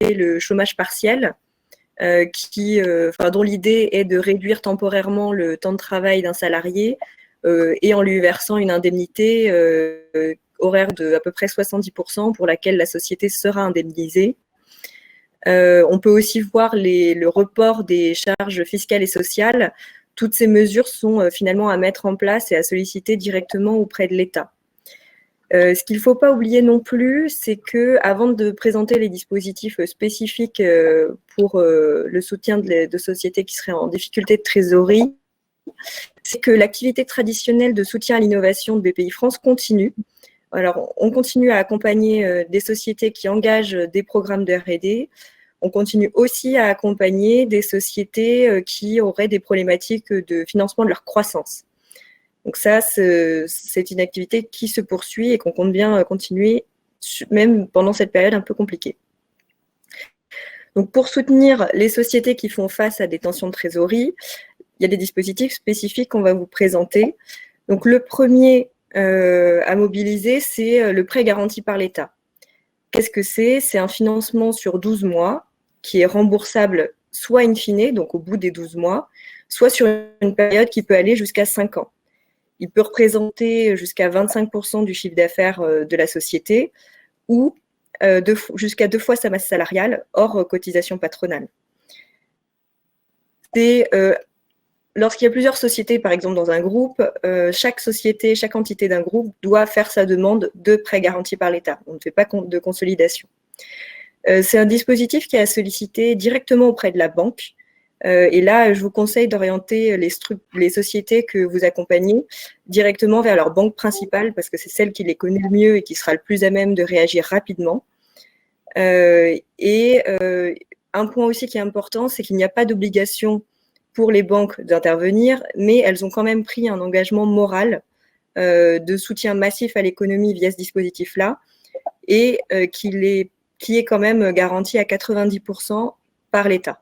le chômage partiel, dont l'idée est de réduire temporairement le temps de travail d'un salarié et en lui versant une indemnité horaire de à peu près 70% pour laquelle la société sera indemnisée. On peut aussi voir le report des charges fiscales et sociales. Toutes ces mesures sont finalement à mettre en place et à solliciter directement auprès de l'État. Ce qu'il ne faut pas oublier non plus, c'est qu'avant de présenter les dispositifs spécifiques pour le soutien de sociétés qui seraient en difficulté de trésorerie, c'est que l'activité traditionnelle de soutien à l'innovation de BPI-France continue. Alors, on continue à accompagner des sociétés qui engagent des programmes de R&D. On continue aussi à accompagner des sociétés qui auraient des problématiques de financement de leur croissance. Donc ça, c'est une activité qui se poursuit et qu'on compte bien continuer, même pendant cette période un peu compliquée. Donc pour soutenir les sociétés qui font face à des tensions de trésorerie, il y a des dispositifs spécifiques qu'on va vous présenter. Donc le premier à mobiliser, c'est le prêt garanti par l'État. Qu'est-ce que c'est ? C'est un financement sur 12 mois qui est remboursable soit in fine, donc au bout des 12 mois, soit sur une période qui peut aller jusqu'à 5 ans. Il peut représenter jusqu'à 25% du chiffre d'affaires de la société ou jusqu'à 2 fois sa masse salariale, hors cotisation patronale. Lorsqu'il y a plusieurs sociétés, par exemple dans un groupe, chaque entité d'un groupe doit faire sa demande de prêt garanti par l'État. On ne fait pas de consolidation. C'est un dispositif qui est à solliciter directement auprès de la banque. Et là, je vous conseille d'orienter les sociétés que vous accompagnez directement vers leur banque principale parce que c'est celle qui les connaît le mieux et qui sera le plus à même de réagir rapidement. Un point aussi qui est important, c'est qu'il n'y a pas d'obligation pour les banques d'intervenir, mais elles ont quand même pris un engagement moral de soutien massif à l'économie via ce dispositif-là et qui est quand même garanti à 90% par l'État.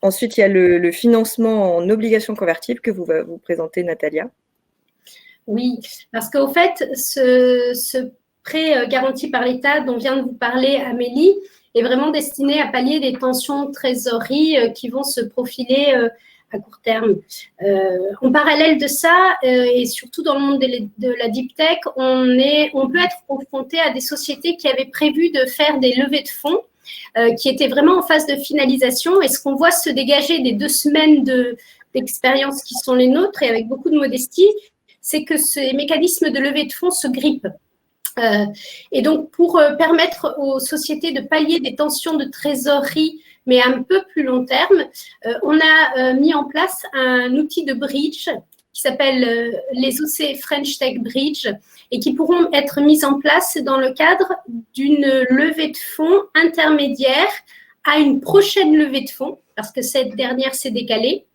Ensuite, il y a le financement en obligations convertibles que va vous présenter Natalia. Oui, parce qu'au fait, ce prêt garanti par l'État dont vient de vous parler Amélie est vraiment destiné à pallier des tensions de trésorerie qui vont se profiler à court terme. En parallèle de ça, et surtout dans le monde de la deep tech, on peut être confronté à des sociétés qui avaient prévu de faire des levées de fonds qui étaient vraiment en phase de finalisation. Et ce qu'on voit se dégager des 2 semaines d'expérience qui sont les nôtres, et avec beaucoup de modestie, c'est que ces mécanismes de levée de fonds se grippent. Et donc, pour permettre aux sociétés de pallier des tensions de trésorerie, mais à un peu plus long terme, on a mis en place un outil de bridge qui s'appelle les OC French Tech Bridge et qui pourront être mises en place dans le cadre d'une levée de fonds intermédiaire à une prochaine levée de fonds, parce que cette dernière s'est décalée,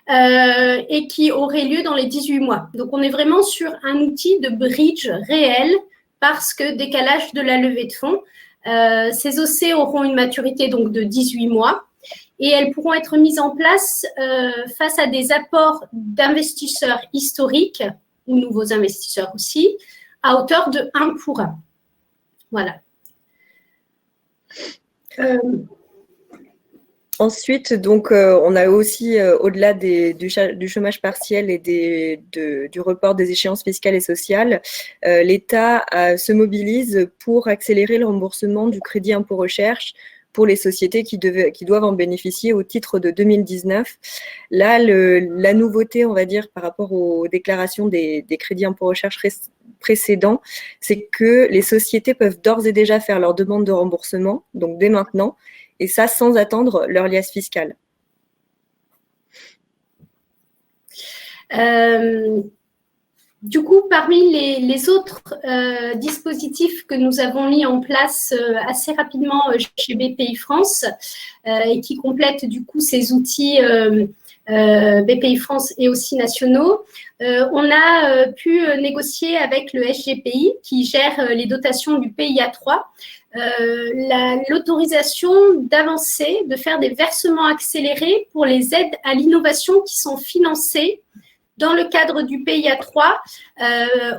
et qui aurait lieu dans les 18 mois. Donc, on est vraiment sur un outil de bridge réel parce que décalage de la levée de fonds. Ces OC auront une maturité donc de 18 mois et elles pourront être mises en place face à des apports d'investisseurs historiques ou nouveaux investisseurs aussi, à hauteur de 1 pour 1. Voilà. Ensuite, donc, on a aussi, au-delà du chômage partiel et du report des échéances fiscales et sociales, l'État se mobilise pour accélérer le remboursement du crédit impôt recherche pour les sociétés qui doivent en bénéficier au titre de 2019. Là, la nouveauté, on va dire, par rapport aux déclarations des crédits impôt recherche précédents, c'est que les sociétés peuvent d'ores et déjà faire leur demande de remboursement, donc dès maintenant, et ça sans attendre leur liasse fiscale. Du coup, parmi les autres dispositifs que nous avons mis en place assez rapidement chez BPI France et qui complètent du coup ces outils BPI France et aussi nationaux, on a pu négocier avec le SGPI qui gère les dotations du PIA 3 l'autorisation d'avancer, de faire des versements accélérés pour les aides à l'innovation qui sont financées dans le cadre du PIA 3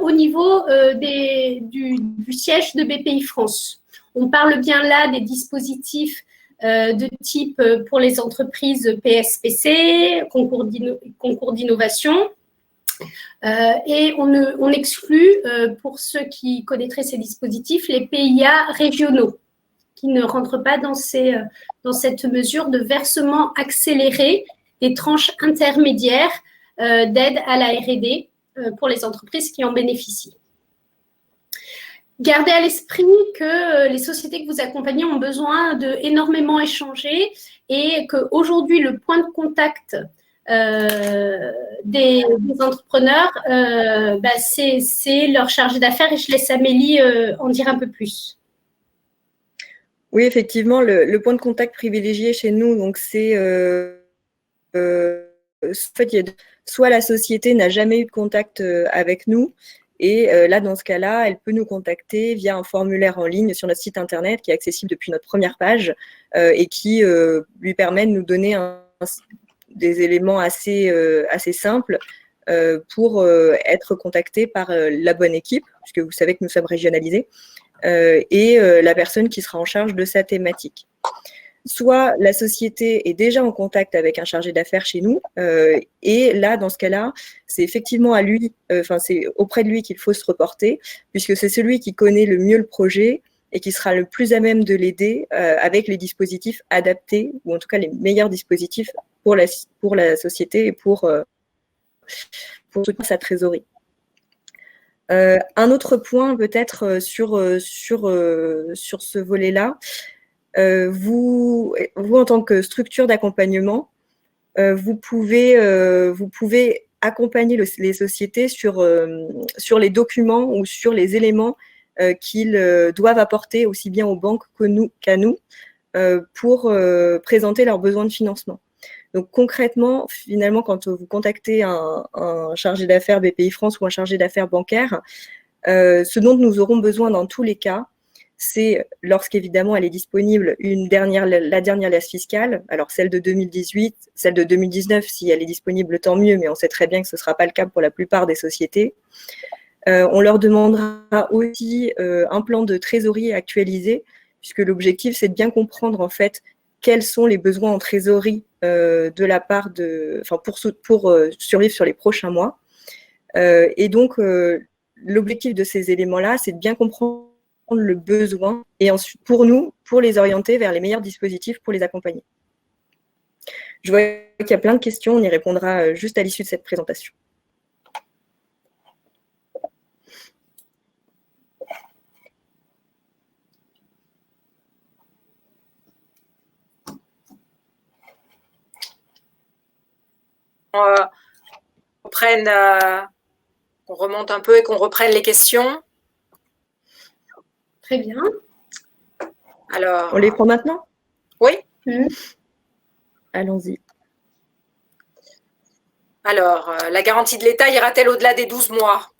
au niveau du siège de BPI France. On parle bien là des dispositifs de type pour les entreprises PSPC, concours d'innovation. Et on exclut, pour ceux qui connaîtraient ces dispositifs, les PIA régionaux, qui ne rentrent pas dans cette mesure de versement accéléré des tranches intermédiaires d'aide à la R&D pour les entreprises qui en bénéficient. Gardez à l'esprit que les sociétés que vous accompagnez ont besoin d'énormément échanger et qu'aujourd'hui, le point de contact des entrepreneurs, c'est leur chargé d'affaires, et je laisse Amélie en dire un peu plus. Oui, effectivement, le point de contact privilégié chez nous, donc c'est en fait, soit la société n'a jamais eu de contact avec nous, et là, dans ce cas-là, elle peut nous contacter via un formulaire en ligne sur notre site internet qui est accessible depuis notre première page et qui lui permet de nous donner des éléments assez simples pour être contacté par la bonne équipe, puisque vous savez que nous sommes régionalisés, et la personne qui sera en charge de sa thématique. Soit la société est déjà en contact avec un chargé d'affaires chez nous, et là, dans ce cas-là, c'est effectivement à lui, c'est auprès de lui qu'il faut se reporter, puisque c'est celui qui connaît le mieux le projet et qui sera le plus à même de l'aider avec les dispositifs adaptés, ou en tout cas les meilleurs dispositifs pour la société et pour soutenir sa trésorerie. Un autre point peut-être sur ce volet-là, vous en tant que structure d'accompagnement, vous pouvez accompagner les sociétés sur les documents ou sur les éléments qu'ils doivent apporter aussi bien aux banques qu'à nous pour présenter leurs besoins de financement. Donc concrètement, finalement, quand vous contactez un chargé d'affaires BPI France ou un chargé d'affaires bancaire, ce dont nous aurons besoin dans tous les cas, c'est lorsqu'évidemment elle est disponible la dernière liasse fiscale, alors celle de 2018, celle de 2019, si elle est disponible, tant mieux, mais on sait très bien que ce ne sera pas le cas pour la plupart des sociétés. On leur demandera aussi un plan de trésorerie actualisé, puisque l'objectif, c'est de bien comprendre en fait quels sont les besoins en trésorerie de la part pour survivre sur les prochains mois. Et donc, l'objectif de ces éléments-là, c'est de bien comprendre le besoin et ensuite, pour les orienter vers les meilleurs dispositifs pour les accompagner. Je vois qu'il y a plein de questions, on y répondra juste à l'issue de cette présentation. Qu'on remonte un peu et qu'on reprenne les questions. Très bien. Alors, on les prend maintenant? Oui. Allons-y. Alors, la garantie de l'État ira-t-elle au-delà des 12 mois?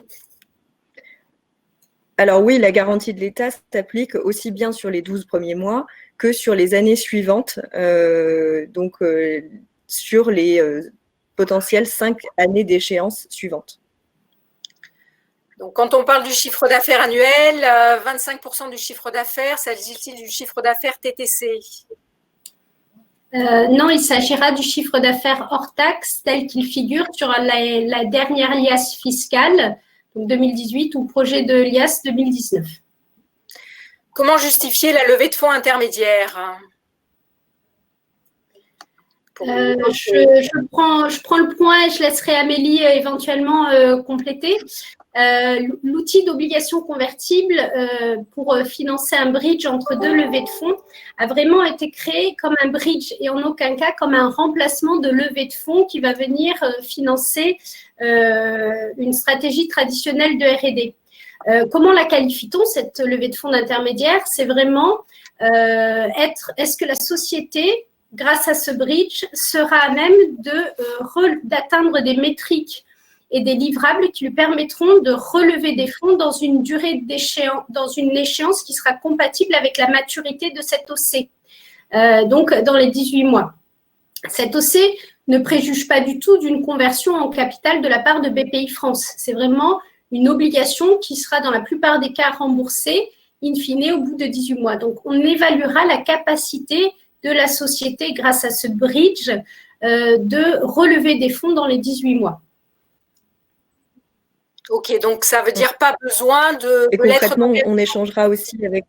Alors oui, la garantie de l'État s'applique aussi bien sur les 12 premiers mois que sur les années suivantes, sur les potentielles 5 années d'échéance suivantes. Donc, quand on parle du chiffre d'affaires annuel, 25% du chiffre d'affaires, s'agit-il du chiffre d'affaires TTC? Non, il s'agira du chiffre d'affaires hors taxe tel qu'il figure sur la dernière liasse fiscale, donc 2018, ou projet de liasse 2019. Comment justifier la levée de fonds intermédiaire? Je prends le point et je laisserai Amélie éventuellement compléter. L'outil d'obligation convertible pour financer un bridge entre deux levées de fonds a vraiment été créé comme un bridge et en aucun cas comme un remplacement de levée de fonds qui va venir financer une stratégie traditionnelle de R&D. Comment la qualifie-t-on, cette levée de fonds d'intermédiaire? C'est vraiment est-ce que la société, grâce à ce bridge, sera à même d'atteindre des métriques et des livrables qui lui permettront de relever des fonds dans une durée dans une échéance qui sera compatible avec la maturité de cette OC, donc dans les 18 mois. Cette OC ne préjuge pas du tout d'une conversion en capital de la part de BPI France. C'est vraiment une obligation qui sera dans la plupart des cas remboursée in fine, au bout de 18 mois. Donc, on évaluera la capacité de la société, grâce à ce bridge, de relever des fonds dans les 18 mois. Ok, donc ça veut dire pas besoin de Et concrètement, on échangera aussi avec…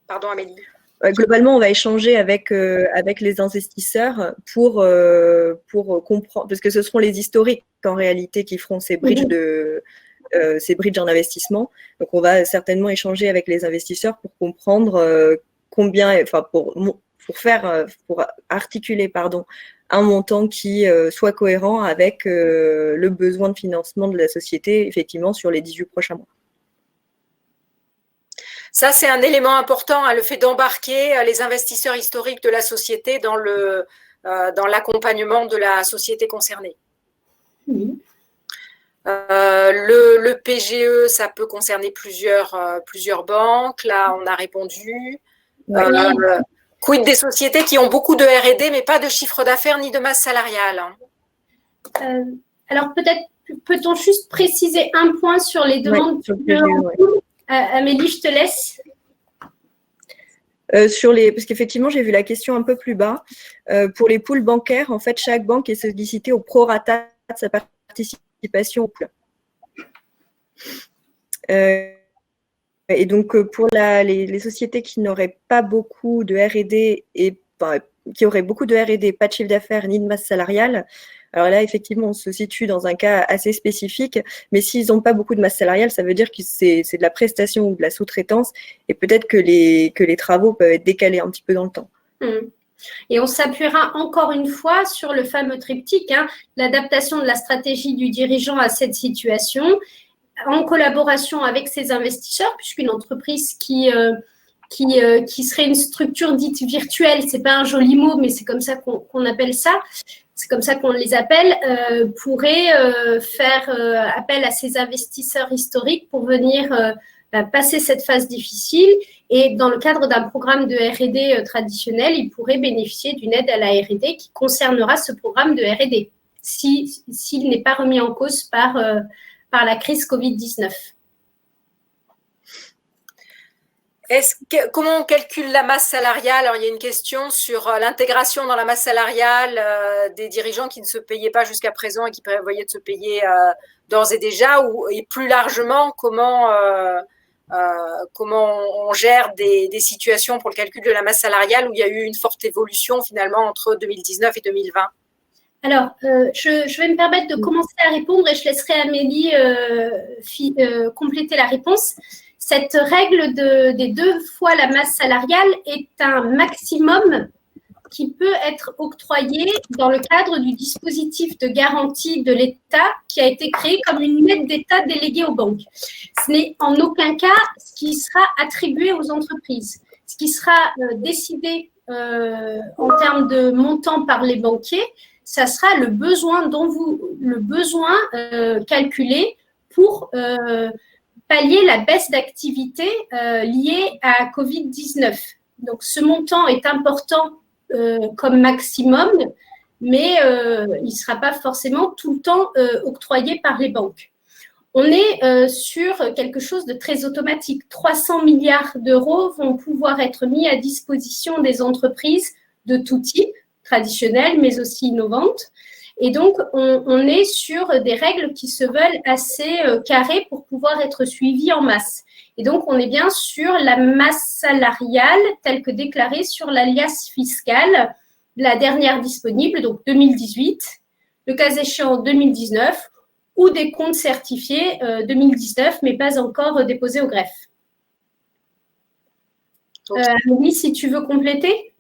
Pardon, Amélie. Globalement, on va échanger avec les investisseurs pour comprendre, parce que ce seront les historiques en réalité qui feront ces bridges en investissement. Donc, on va certainement échanger avec les investisseurs pour comprendre combien, enfin pour articuler un montant qui soit cohérent avec le besoin de financement de la société, effectivement, sur les 18 prochains mois. Ça, c'est un élément important, le fait d'embarquer les investisseurs historiques de la société dans l'accompagnement de la société concernée. Oui. Le PGE, ça peut concerner plusieurs banques. Là, on a répondu. Quid des sociétés qui ont beaucoup de R&D, mais pas de chiffre d'affaires ni de masse salariale? Alors, peut-être, peut-on juste préciser un point sur les demandes sur le PGE, Amélie, je te laisse. Parce qu'effectivement, j'ai vu la question un peu plus bas. Pour les pools bancaires, en fait, chaque banque est sollicitée au prorata de sa participation au pool. Et donc, pour les sociétés qui n'auraient pas beaucoup de R&D qui auraient beaucoup de R&D, pas de chiffre d'affaires ni de masse salariale, alors là, effectivement, on se situe dans un cas assez spécifique, mais s'ils n'ont pas beaucoup de masse salariale, ça veut dire que c'est de la prestation ou de la sous-traitance, et peut-être que les travaux peuvent être décalés un petit peu dans le temps. Et on s'appuiera encore une fois sur le fameux triptyque, l'adaptation de la stratégie du dirigeant à cette situation, en collaboration avec ses investisseurs, puisqu'une entreprise qui serait une structure dite virtuelle, c'est pas un joli mot, mais c'est comme ça qu'on appelle ça, c'est comme ça qu'on les appelle, pourrait faire appel à ses investisseurs historiques pour venir passer cette phase difficile. Et dans le cadre d'un programme de R&D traditionnel, il pourrait bénéficier d'une aide à la R&D qui concernera ce programme de R&D, s'il n'est pas remis en cause par la crise Covid-19. Comment on calcule la masse salariale? Alors, il y a une question sur l'intégration dans la masse salariale des dirigeants qui ne se payaient pas jusqu'à présent et qui prévoyaient de se payer d'ores et déjà, et plus largement, comment on gère des situations pour le calcul de la masse salariale où il y a eu une forte évolution finalement entre 2019 et 2020. Alors, je vais me permettre de commencer à répondre et je laisserai Amélie compléter la réponse. Cette règle des 2 fois la masse salariale est un maximum qui peut être octroyé dans le cadre du dispositif de garantie de l'État qui a été créé comme une aide d'État déléguée aux banques. Ce n'est en aucun cas ce qui sera attribué aux entreprises. Ce qui sera décidé en termes de montant par les banquiers, ça sera le besoin calculé pour pallier la baisse d'activité liée à Covid-19. Donc, ce montant est important comme maximum, mais il ne sera pas forcément tout le temps octroyé par les banques. On est sur quelque chose de très automatique. 300 milliards d'euros vont pouvoir être mis à disposition des entreprises de tout type, traditionnelles, mais aussi innovantes. Et donc, on est sur des règles qui se veulent assez carrées pour pouvoir être suivies en masse. Et donc, on est bien sur la masse salariale telle que déclarée sur l'alias fiscale, la dernière disponible, donc 2018, le cas échéant 2019, ou des comptes certifiés 2019, mais pas encore déposés au greffe. Amélie, si tu veux compléter.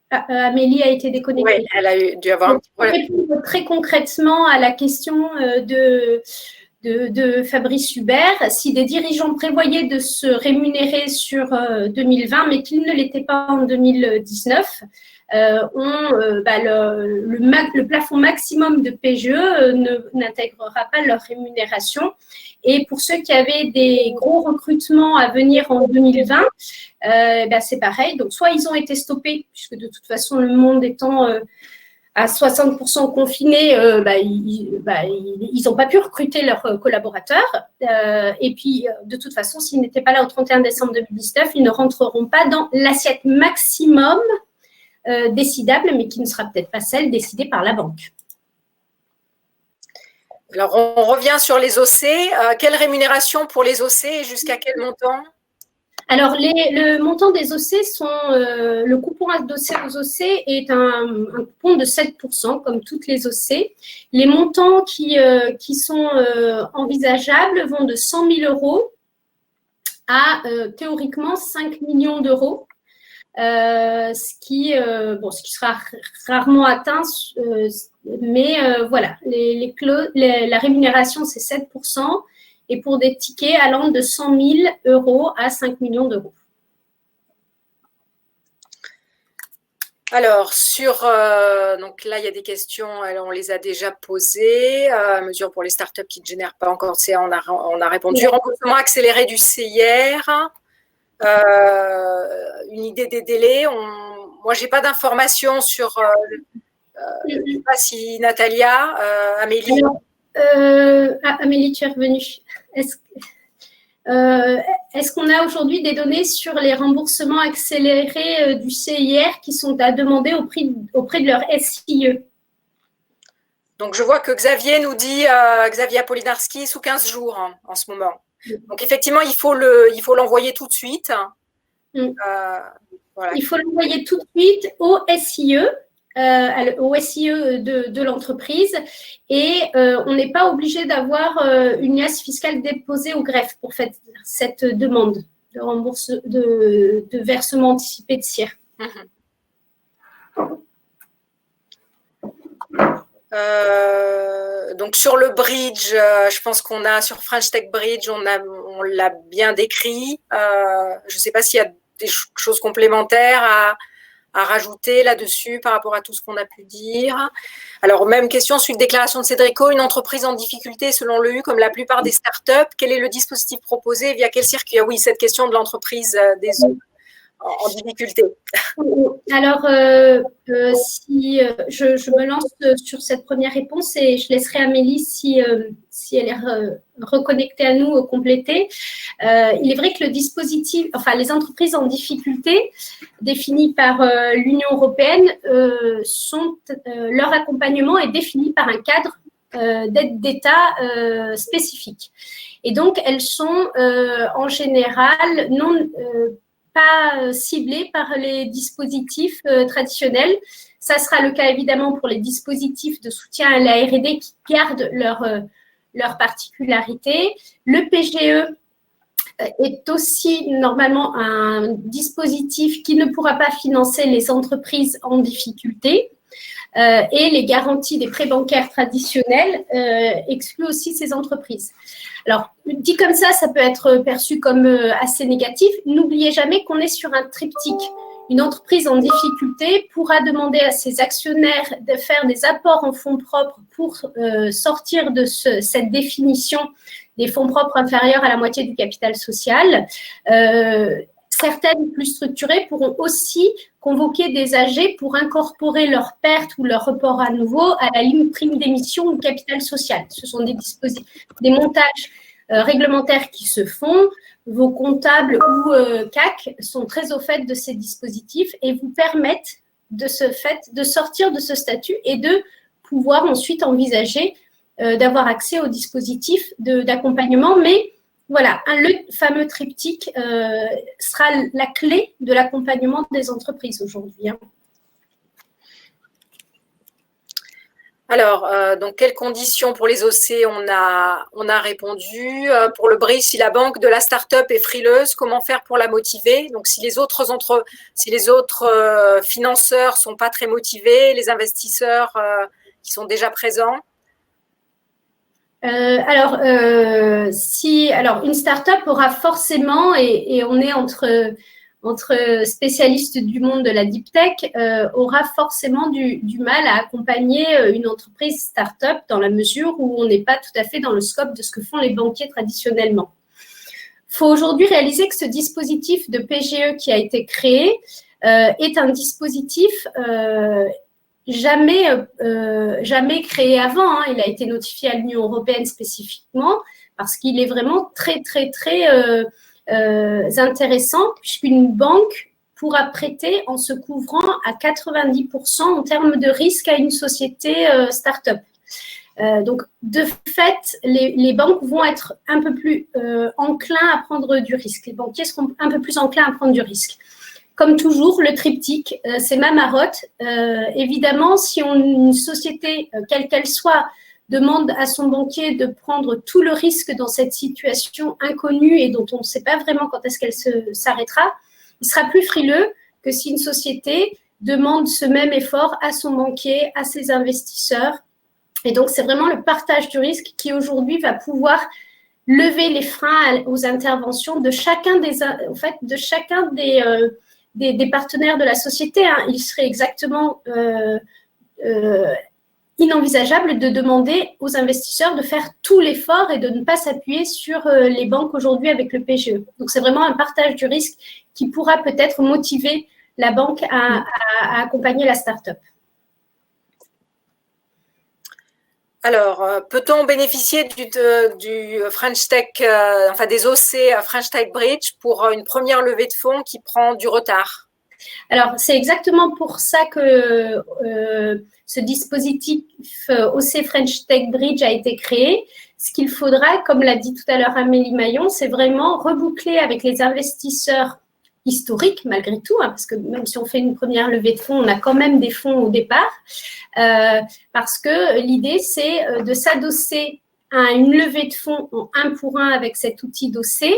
Amélie a été déconnectée. Oui, elle a dû avoir un petit problème. Très concrètement à la question de Fabrice Hubert, si des dirigeants prévoyaient de se rémunérer sur 2020, mais qu'ils ne l'étaient pas en 2019, le plafond maximum de PGE n'intégrera pas leur rémunération. Et pour ceux qui avaient des gros recrutements à venir en 2020, c'est pareil. Donc, soit ils ont été stoppés, puisque de toute façon, le monde étant à 60% confinés, ils n'ont pas pu recruter leurs collaborateurs. Et puis, de toute façon, s'ils n'étaient pas là au 31 décembre 2019, ils ne rentreront pas dans l'assiette maximum décidable, mais qui ne sera peut-être pas celle décidée par la banque. Alors, on revient sur les OC. Quelle rémunération pour les OC et jusqu'à quel montant? Alors, le montant des OC le coupon adossé aux OC est un coupon de 7%, comme toutes les OC. Les montants qui sont envisageables vont de 100 000 € à théoriquement 5 millions d'euros, ce qui sera rarement atteint, mais voilà, la rémunération, c'est 7%. Et pour des tickets allant de 100 000 € à 5 millions d'euros. Alors, donc là, il y a des questions, on les a déjà posées. Mesures pour les startups qui ne génèrent pas encore, on a répondu. Oui. Remboursement accéléré du CIR. Une idée des délais. Moi, je n'ai pas d'informations sur. Je ne sais pas si Natalia, Amélie. Amélie, tu es revenue. Est-ce qu'on a aujourd'hui des données sur les remboursements accélérés du CIR qui sont à demander auprès de leur SIE? Donc, je vois que Xavier nous dit, Xavier Apolinarski, sous 15 jours en ce moment. Donc, effectivement, il faut l'envoyer tout de suite. Voilà. Il faut l'envoyer tout de suite au SIE. Au SIE de l'entreprise et on n'est pas obligé d'avoir une liasse fiscale déposée au greffe pour faire cette demande de versement anticipé de CIR. Donc sur le bridge, je pense qu'on a sur French Tech Bridge, on l'a bien décrit. Je ne sais pas s'il y a des choses complémentaires à rajouter là-dessus par rapport à tout ce qu'on a pu dire. Alors, même question, suite déclaration de Cédrico, une entreprise en difficulté selon l'EU, comme la plupart des startups, quel est le dispositif proposé, via quel circuit? Oui, cette question de l'entreprise des en difficulté. Alors, si je me lance sur cette première réponse et je laisserai Amélie, si elle est reconnectée à nous, compléter. Il est vrai que le dispositif, enfin les entreprises en difficulté définies par l'Union européenne, leur accompagnement est défini par un cadre d'aide d'État spécifique. Et donc, elles sont en général pas ciblées par les dispositifs traditionnels. Ça sera le cas évidemment pour les dispositifs de soutien à la R&D qui gardent leur particularité. Le PGE est aussi normalement un dispositif qui ne pourra pas financer les entreprises en difficulté. Et les garanties des prêts bancaires traditionnels excluent aussi ces entreprises. Alors, dit comme ça, ça peut être perçu comme assez négatif. N'oubliez jamais qu'on est sur un triptyque. Une entreprise en difficulté pourra demander à ses actionnaires de faire des apports en fonds propres pour sortir de cette définition des fonds propres inférieurs à la moitié du capital social. Certaines plus structurées pourront aussi convoquer des AG pour incorporer leurs pertes ou leur report à nouveau à la ligne prime d'émission ou capital social. Ce sont des montages réglementaires qui se font. Vos comptables ou CAC sont très au fait de ces dispositifs et vous permettent de ce fait de sortir de ce statut et de pouvoir ensuite envisager d'avoir accès aux dispositifs d'accompagnement. Mais voilà, le fameux triptyque sera la clé de l'accompagnement des entreprises aujourd'hui. Alors, donc, quelles conditions pour les OC on a répondu. Pour le bridge, si la banque de la start-up est frileuse, comment faire pour la motiver? Donc, si les autres financeurs ne sont pas très motivés, les investisseurs qui sont déjà présents? Alors, une start-up aura forcément, et on est entre spécialistes du monde de la deep tech, aura forcément du mal à accompagner une entreprise start-up dans la mesure où on n'est pas tout à fait dans le scope de ce que font les banquiers traditionnellement. Il faut aujourd'hui réaliser que ce dispositif de PGE qui a été créé est un dispositif jamais créé avant. Hein. Il a été notifié à l'Union européenne spécifiquement parce qu'il est vraiment très, très, très intéressant puisqu'une banque pourra prêter en se couvrant à 90% en termes de risque à une société start-up. Donc, de fait, les banques vont être un peu plus enclins à prendre du risque. Les banquiers seront un peu plus enclins à prendre du risque. Comme toujours, le triptyque, c'est ma marotte. Évidemment, si une société, quelle qu'elle soit, demande à son banquier de prendre tout le risque dans cette situation inconnue et dont on ne sait pas vraiment quand est-ce qu'elle s'arrêtera, il sera plus frileux que si une société demande ce même effort à son banquier, à ses investisseurs. Et donc, c'est vraiment le partage du risque qui, aujourd'hui, va pouvoir lever les freins aux interventions de chacun des partenaires de la société. Hein. Il serait exactement inenvisageable de demander aux investisseurs de faire tout l'effort et de ne pas s'appuyer sur les banques aujourd'hui avec le PGE. Donc, c'est vraiment un partage du risque qui pourra peut-être motiver la banque à accompagner la start-up. Alors, peut-on bénéficier du French Tech, des OC French Tech Bridge pour une première levée de fonds qui prend du retard? Alors, c'est exactement pour ça que ce dispositif OC French Tech Bridge a été créé. Ce qu'il faudra, comme l'a dit tout à l'heure Amélie Maillon, c'est vraiment reboucler avec les investisseurs historiques, malgré tout, hein, parce que même si on fait une première levée de fonds, on a quand même des fonds au départ, parce que l'idée, c'est de s'adosser à une levée de fonds en 1 pour 1 avec cet outil d'OC,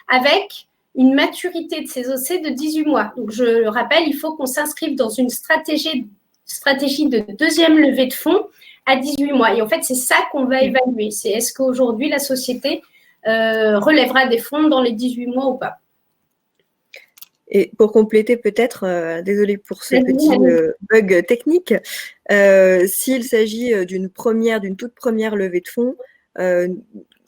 avec une maturité de ces OC de 18 mois. Donc, je le rappelle, il faut qu'on s'inscrive dans une stratégie de deuxième levée de fonds à 18 mois. Et en fait, c'est ça qu'on va évaluer. C'est est-ce qu'aujourd'hui, la société relèvera des fonds dans les 18 mois ou pas. Et pour compléter peut-être, désolée pour ce petit bug technique, s'il s'agit d'une toute première levée de fonds,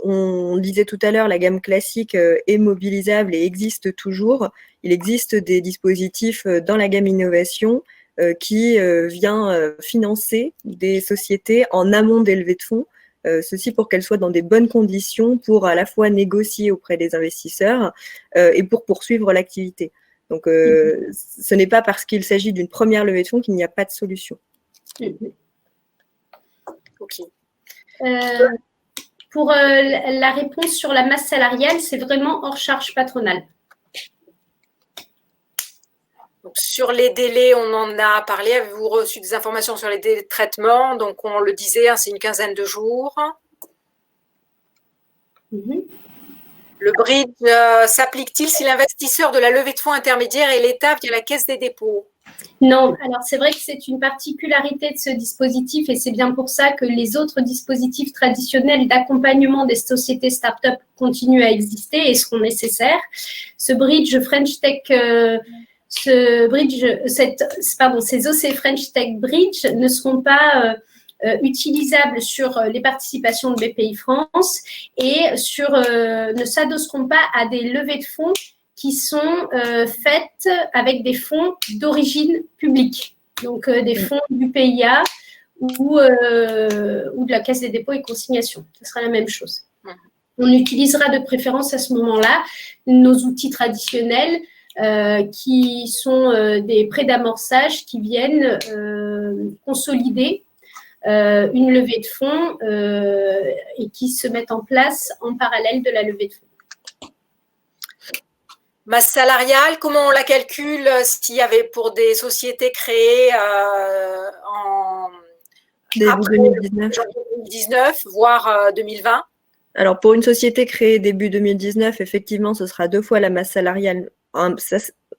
on disait tout à l'heure, la gamme classique est mobilisable et existe toujours. Il existe des dispositifs dans la gamme innovation qui vient financer des sociétés en amont des levées de fonds. Ceci pour qu'elles soient dans des bonnes conditions pour à la fois négocier auprès des investisseurs et pour poursuivre l'activité. Donc, ce n'est pas parce qu'il s'agit d'une première levée de fonds qu'il n'y a pas de solution. Ok. Pour la réponse sur la masse salariale, c'est vraiment hors charge patronale. Donc, sur les délais, on en a parlé. Avez-vous reçu des informations sur les délais de traitement? Donc, on le disait, hein, c'est une quinzaine de jours. Le bridge s'applique-t-il si l'investisseur de la levée de fonds intermédiaire est l'État via la Caisse des dépôts? Non, alors c'est vrai que c'est une particularité de ce dispositif et c'est bien pour ça que les autres dispositifs traditionnels d'accompagnement des sociétés start-up continuent à exister et seront nécessaires. Ce bridge French Tech, ces OC French Tech Bridge ne seront pas utilisables sur les participations de BPI France et ne s'adosseront pas à des levées de fonds qui sont faites avec des fonds d'origine publique, donc des fonds du PIA ou de la Caisse des dépôts et consignations. Ce sera la même chose. On utilisera de préférence à ce moment-là nos outils traditionnels qui sont des prêts d'amorçage qui viennent consolider une levée de fonds et qui se mettent en place en parallèle de la levée de fonds. Masse salariale, comment on la calcule s'il y avait pour des sociétés créées après 2019, voire 2020? Alors, pour une société créée début 2019, effectivement, ce sera 2 fois la masse salariale.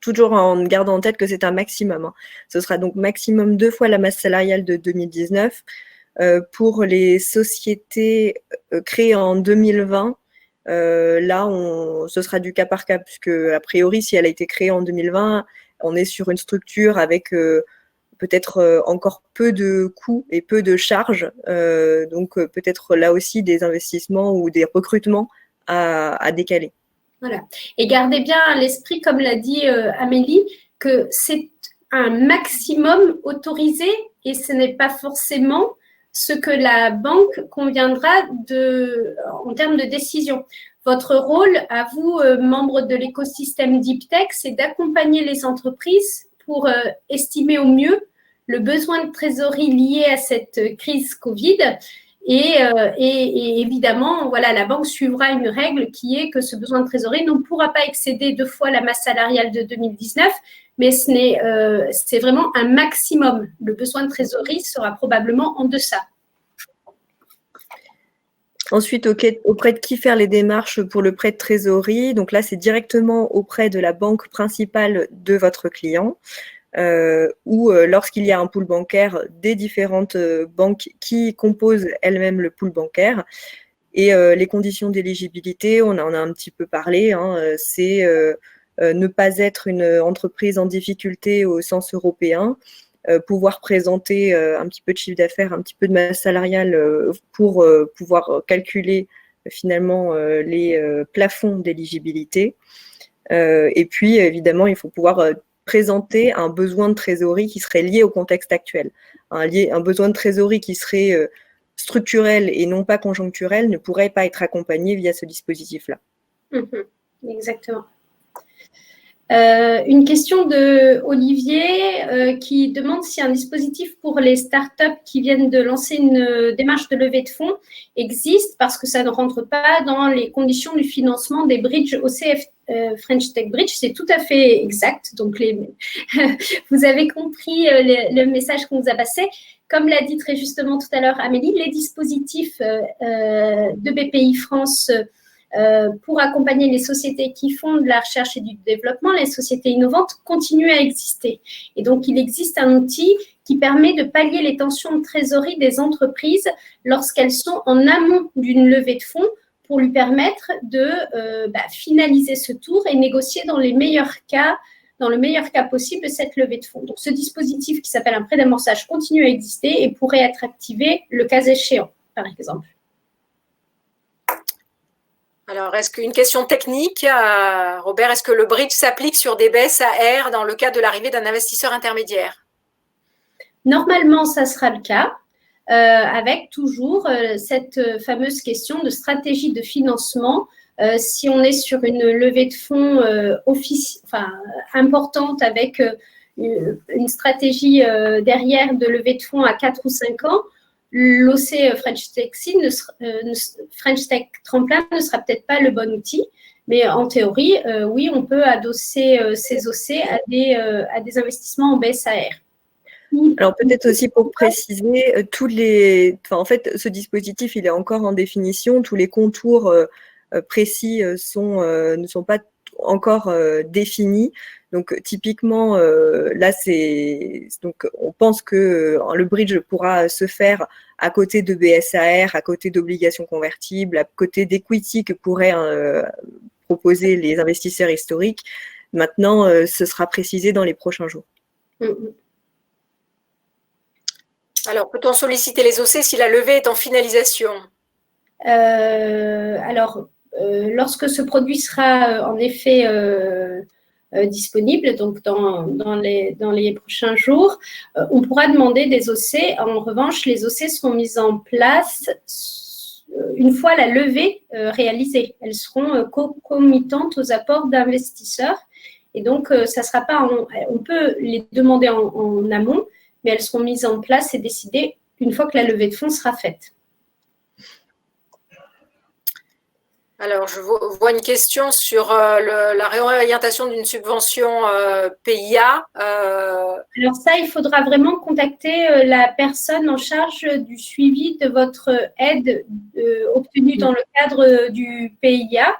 Toujours en gardant en tête que c'est un maximum. Hein. Ce sera donc maximum 2 fois la masse salariale de 2019. Pour les sociétés créées en 2020, là, ce sera du cas par cas, puisque a priori, si elle a été créée en 2020, on est sur une structure avec peut-être encore peu de coûts et peu de charges. Donc, peut-être là aussi des investissements ou des recrutements à décaler. Voilà. Et gardez bien à l'esprit, comme l'a dit Amélie, que c'est un maximum autorisé et ce n'est pas forcément ce que la banque conviendra en termes de décision. Votre rôle, à vous, membres de l'écosystème Deep Tech, c'est d'accompagner les entreprises pour estimer au mieux le besoin de trésorerie lié à cette crise Covid. Et évidemment, voilà, la banque suivra une règle qui est que ce besoin de trésorerie ne pourra pas excéder 2 fois la masse salariale de 2019, mais c'est vraiment un maximum. Le besoin de trésorerie sera probablement en deçà. Ensuite, auprès de qui faire les démarches pour le prêt de trésorerie? Donc là, c'est directement auprès de la banque principale de votre client. Ou lorsqu'il y a un pool bancaire, des différentes banques qui composent elles-mêmes le pool bancaire. Et les conditions d'éligibilité, on en a un petit peu parlé, hein, c'est ne pas être une entreprise en difficulté au sens européen, pouvoir présenter un petit peu de chiffre d'affaires, un petit peu de masse salariale pour pouvoir calculer finalement les plafonds d'éligibilité. Et puis, évidemment, il faut pouvoir présenter un besoin de trésorerie qui serait lié au contexte actuel. Un besoin de trésorerie qui serait structurel et non pas conjoncturel ne pourrait pas être accompagné via ce dispositif-là. Exactement. Une question de Olivier qui demande si un dispositif pour les startups qui viennent de lancer une démarche de levée de fonds existe parce que ça ne rentre pas dans les conditions du financement des bridges OCF French Tech Bridge. C'est tout à fait exact. Donc, vous avez compris le message qu'on vous a passé. Comme l'a dit très justement tout à l'heure Amélie, les dispositifs de BPI France pour accompagner les sociétés qui font de la recherche et du développement, les sociétés innovantes, continuent à exister. Et donc, il existe un outil qui permet de pallier les tensions de trésorerie des entreprises lorsqu'elles sont en amont d'une levée de fonds pour lui permettre de finaliser ce tour et négocier dans le meilleur cas possible cette levée de fonds. Donc, ce dispositif qui s'appelle un prêt d'amorçage continue à exister et pourrait être activé le cas échéant, par exemple. Alors, est-ce qu'une question technique, Robert, est-ce que le bridge s'applique sur des BSAR dans le cas de l'arrivée d'un investisseur intermédiaire? Normalement, ça sera le cas, avec toujours cette fameuse question de stratégie de financement. Si on est sur une levée de fonds importante avec une stratégie derrière de levée de fonds à 4 ou 5 ans, l'OC French Tech Tremplin ne sera peut-être pas le bon outil, mais en théorie, oui, on peut adosser ces OC à des investissements en BSAR. Alors peut-être aussi pour préciser, en fait, ce dispositif, il est encore en définition, tous les contours précis ne sont pas encore définis. Donc typiquement, là, on pense que le bridge pourra se faire à côté de BSAR, à côté d'obligations convertibles, à côté d'equity que pourraient proposer les investisseurs historiques. Maintenant, ce sera précisé dans les prochains jours. Alors, peut-on solliciter les OC si la levée est en finalisation? Lorsque ce produit sera en effet disponible, donc dans les prochains jours, on pourra demander des OC. En revanche, les OC seront mises en place une fois la levée réalisée. Elles seront concomitantes aux apports d'investisseurs. Et donc, ça sera pas on peut les demander en amont, mais elles seront mises en place et décidées une fois que la levée de fonds sera faite. Alors, je vois une question sur la réorientation d'une subvention PIA. Alors ça, il faudra vraiment contacter la personne en charge du suivi de votre aide obtenue dans le cadre du PIA,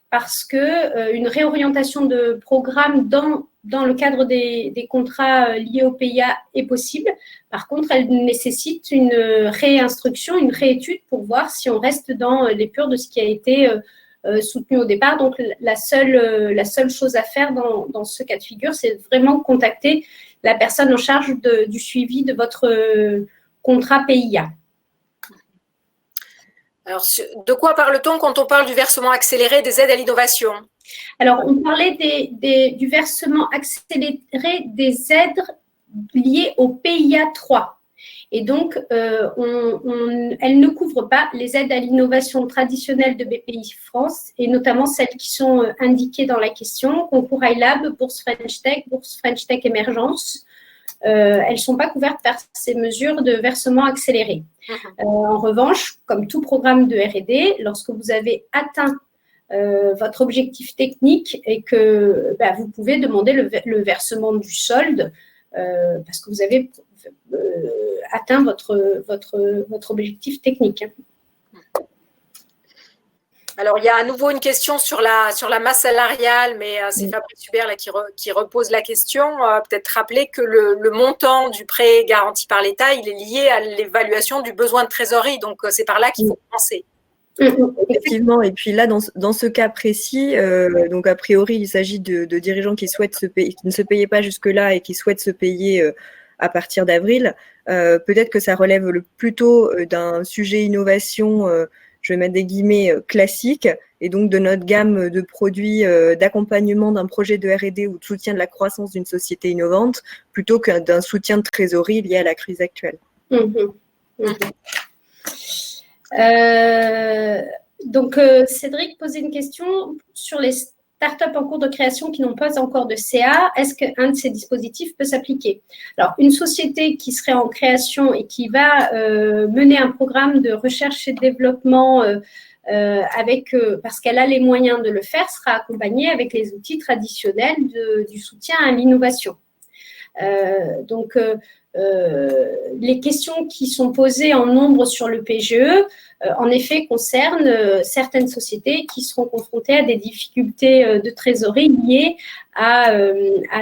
parce qu'une réorientation de programme dans le cadre des contrats liés au PIA est possible. Par contre, elle nécessite une réinstruction, une réétude pour voir si on reste dans l'épure de ce qui a été soutenu au départ. Donc, la seule chose à faire dans ce cas de figure, c'est vraiment contacter la personne en charge du suivi de votre contrat PIA. Alors, de quoi parle-t-on quand on parle du versement accéléré des aides à l'innovation? Alors, on parlait du versement accéléré des aides liées au PIA 3. Et donc, elle ne couvre pas les aides à l'innovation traditionnelles de BPI France, et notamment celles qui sont indiquées dans la question, concours iLab, bourse French Tech Émergence. Elles ne sont pas couvertes par ces mesures de versement accéléré. En revanche, comme tout programme de R&D, lorsque vous avez atteint votre objectif technique et que vous pouvez demander le versement du solde parce que vous avez atteint votre objectif technique. Alors, il y a à nouveau une question sur la masse salariale, mais c'est Fabrice Hubert là, qui repose la question. Peut-être rappeler que le montant du prêt garanti par l'État, il est lié à l'évaluation du besoin de trésorerie. Donc, c'est par là qu'il faut commencer. Effectivement, et puis là, dans ce cas précis, donc a priori, il s'agit de dirigeants qui ne se payaient pas jusque-là et qui souhaitent se payer à partir d'avril. Peut-être que ça relève plutôt d'un sujet innovation, je vais mettre des guillemets, classique, et donc de notre gamme de produits d'accompagnement d'un projet de R&D ou de soutien de la croissance d'une société innovante, plutôt que d'un soutien de trésorerie lié à la crise actuelle. Donc, Cédric posait une question sur les startups en cours de création qui n'ont pas encore de CA. Est-ce qu'un de ces dispositifs peut s'appliquer? Alors, une société qui serait en création et qui va mener un programme de recherche et développement parce qu'elle a les moyens de le faire, sera accompagnée avec les outils traditionnels du soutien à l'innovation. Les questions qui sont posées en nombre sur le PGE, en effet, concernent certaines sociétés qui seront confrontées à des difficultés de trésorerie liées à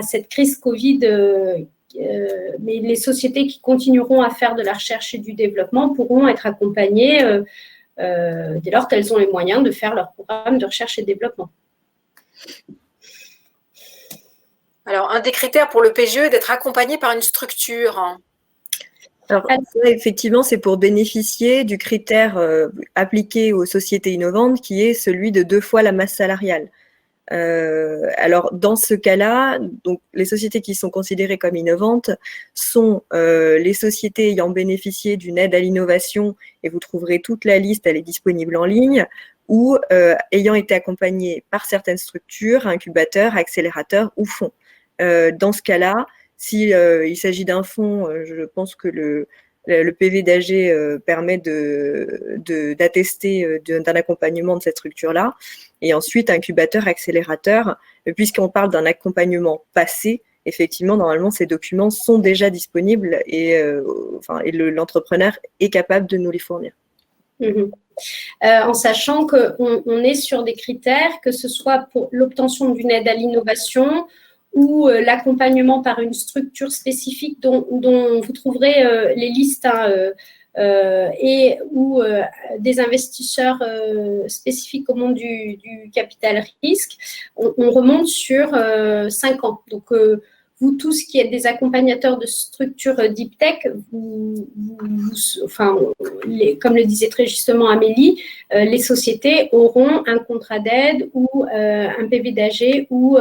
cette crise Covid. Mais les sociétés qui continueront à faire de la recherche et du développement pourront être accompagnées dès lors qu'elles ont les moyens de faire leur programme de recherche et développement. Alors, un des critères pour le PGE est d'être accompagné par une structure. Alors, ça, effectivement, c'est pour bénéficier du critère appliqué aux sociétés innovantes, qui est celui de 2 fois la masse salariale. Alors, dans ce cas-là, donc, les sociétés qui sont considérées comme innovantes sont les sociétés ayant bénéficié d'une aide à l'innovation, et vous trouverez toute la liste, elle est disponible en ligne, ou ayant été accompagnées par certaines structures, incubateurs, accélérateurs ou fonds. Dans ce cas-là, si il s'agit d'un fonds, je pense que le PV d'AG permet d'attester d'un accompagnement de cette structure-là. Et ensuite, incubateur, accélérateur, puisqu'on parle d'un accompagnement passé, effectivement, normalement, ces documents sont déjà disponibles et l'entrepreneur est capable de nous les fournir. En sachant qu'on est sur des critères, que ce soit pour l'obtention d'une aide à l'innovation ou l'accompagnement par une structure spécifique dont vous trouverez les listes ou des investisseurs spécifiques au monde du capital risque, on remonte sur 5 ans. Donc, vous tous qui êtes des accompagnateurs de structures deep tech, comme le disait très justement Amélie, les sociétés auront un contrat d'aide ou un PV d'AG ou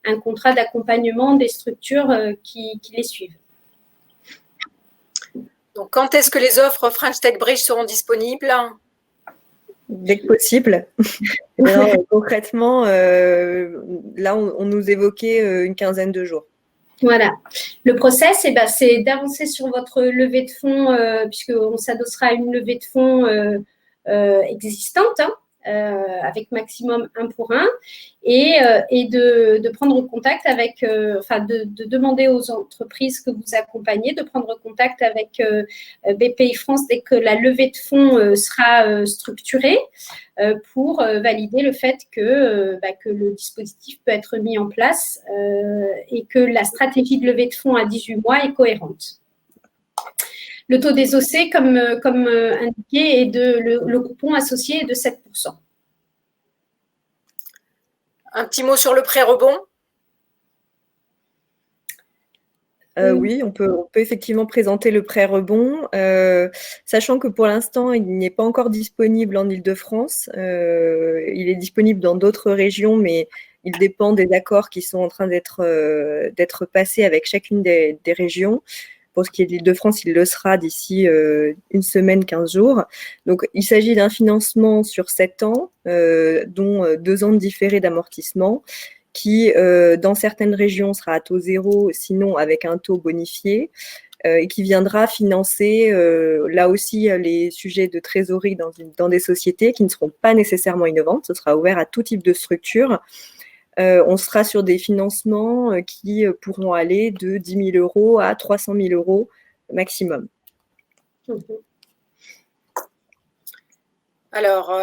un contrat d'accompagnement des structures qui les suivent. Donc, quand est-ce que les offres French Tech Bridge seront disponibles? Dès que possible. Alors, concrètement, là, on nous évoquait une quinzaine de jours. Voilà. Le process, c'est d'avancer sur votre levée de fonds, puisqu'on s'adossera à une levée de fonds existante, avec maximum 1 pour 1, et de prendre contact avec, de demander aux entreprises que vous accompagnez de prendre contact avec BPI France dès que la levée de fonds sera structurée pour valider le fait que le dispositif peut être mis en place et que la stratégie de levée de fonds à 18 mois est cohérente. Le taux des OC, comme indiqué, est le coupon associé est de 7%. Un petit mot sur le pré-rebond. Oui, on peut effectivement présenter le pré-rebond, sachant que pour l'instant, il n'est pas encore disponible en Île-de-France. Il est disponible dans d'autres régions, mais il dépend des accords qui sont en train d'être passés avec chacune des régions. pour ce qui est de l'Île-de-France, il le sera d'ici une semaine, 15 jours. Donc, il s'agit d'un financement sur 7 ans, dont 2 ans de différé d'amortissement, qui, dans certaines régions, sera à taux zéro, sinon avec un taux bonifié, et qui viendra financer, là aussi, les sujets de trésorerie dans des sociétés qui ne seront pas nécessairement innovantes. Ce sera ouvert à tout type de structure. On sera sur des financements qui pourront aller de 10 000 euros à 300 000 euros maximum. Alors,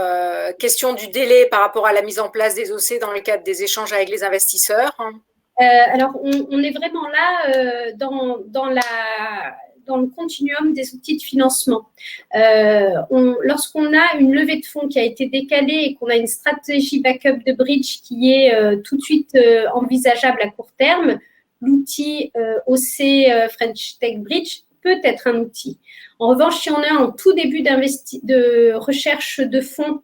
question du délai par rapport à la mise en place des OC dans le cadre des échanges avec les investisseurs. Alors, on est vraiment là dans le continuum des outils de financement. Lorsqu'on a une levée de fonds qui a été décalée et qu'on a une stratégie backup de bridge qui est tout de suite envisageable à court terme, l'outil OC French Tech Bridge peut être un outil. En revanche, si on est en tout début de recherche de fonds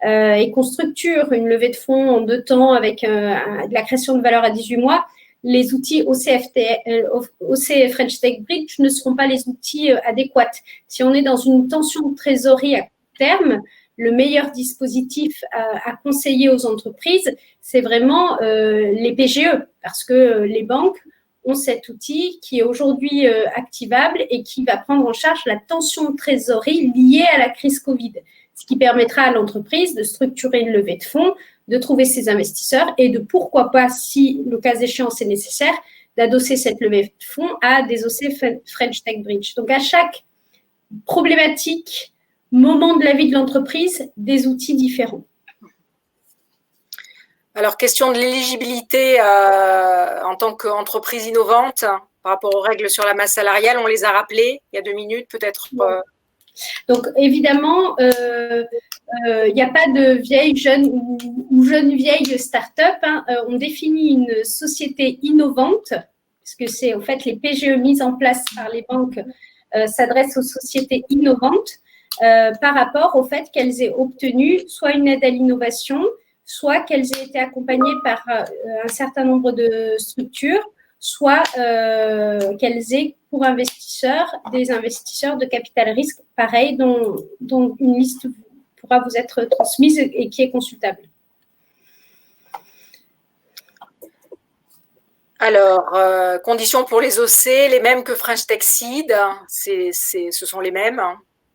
et qu'on structure une levée de fonds en 2 temps avec de la création de valeur à 18 mois, les outils OC French Tech Bridge ne seront pas les outils adéquats. Si on est dans une tension de trésorerie à court terme, le meilleur dispositif à conseiller aux entreprises, c'est vraiment les PGE, parce que les banques ont cet outil qui est aujourd'hui activable et qui va prendre en charge la tension de trésorerie liée à la crise Covid, ce qui permettra à l'entreprise de structurer une levée de fonds, de trouver ses investisseurs et de, pourquoi pas, si le cas échéant c'est nécessaire, d'adosser cette levée de fonds à des OC French Tech Bridge. Donc, à chaque problématique, moment de la vie de l'entreprise, des outils différents. Alors, question de l'éligibilité en tant qu'entreprise innovante par rapport aux règles sur la masse salariale, on les a rappelées il y a 2 minutes, peut-être. Donc, évidemment, il n'y a pas de vieille, jeune ou jeune vieille start-up. On définit une société innovante, puisque c'est en fait les PGE mises en place par les banques s'adressent aux sociétés innovantes par rapport au fait qu'elles aient obtenu soit une aide à l'innovation, soit qu'elles aient été accompagnées par un certain nombre de structures, soit qu'elles aient pour investisseurs des investisseurs de capital risque, pareil, dont une liste pourra vous être transmise et qui est consultable. Alors, conditions pour les OC, les mêmes que French Tech Seed, ce sont les mêmes.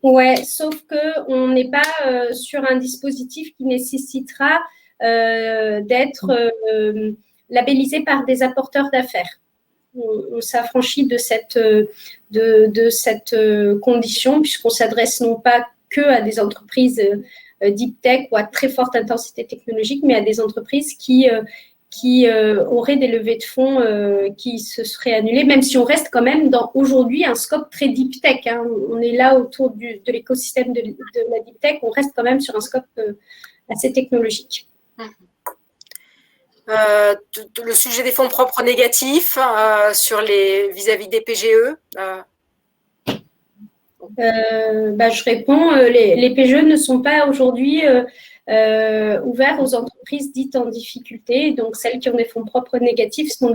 Ouais, sauf qu'on n'est pas sur un dispositif qui nécessitera d'être labellisé par des apporteurs d'affaires. On s'affranchit de cette condition puisqu'on s'adresse non pas que à des entreprises deep tech ou à très forte intensité technologique, mais à des entreprises qui auraient des levées de fonds qui se seraient annulées, même si on reste quand même dans aujourd'hui un scope très deep tech. On est là autour de l'écosystème de la deep tech, on reste quand même sur un scope assez technologique. Le sujet des fonds propres négatifs sur vis-à-vis des PGE. Je réponds, les PGE ne sont pas aujourd'hui ouverts aux entreprises dites en difficulté. Donc, celles qui ont des fonds propres négatifs sont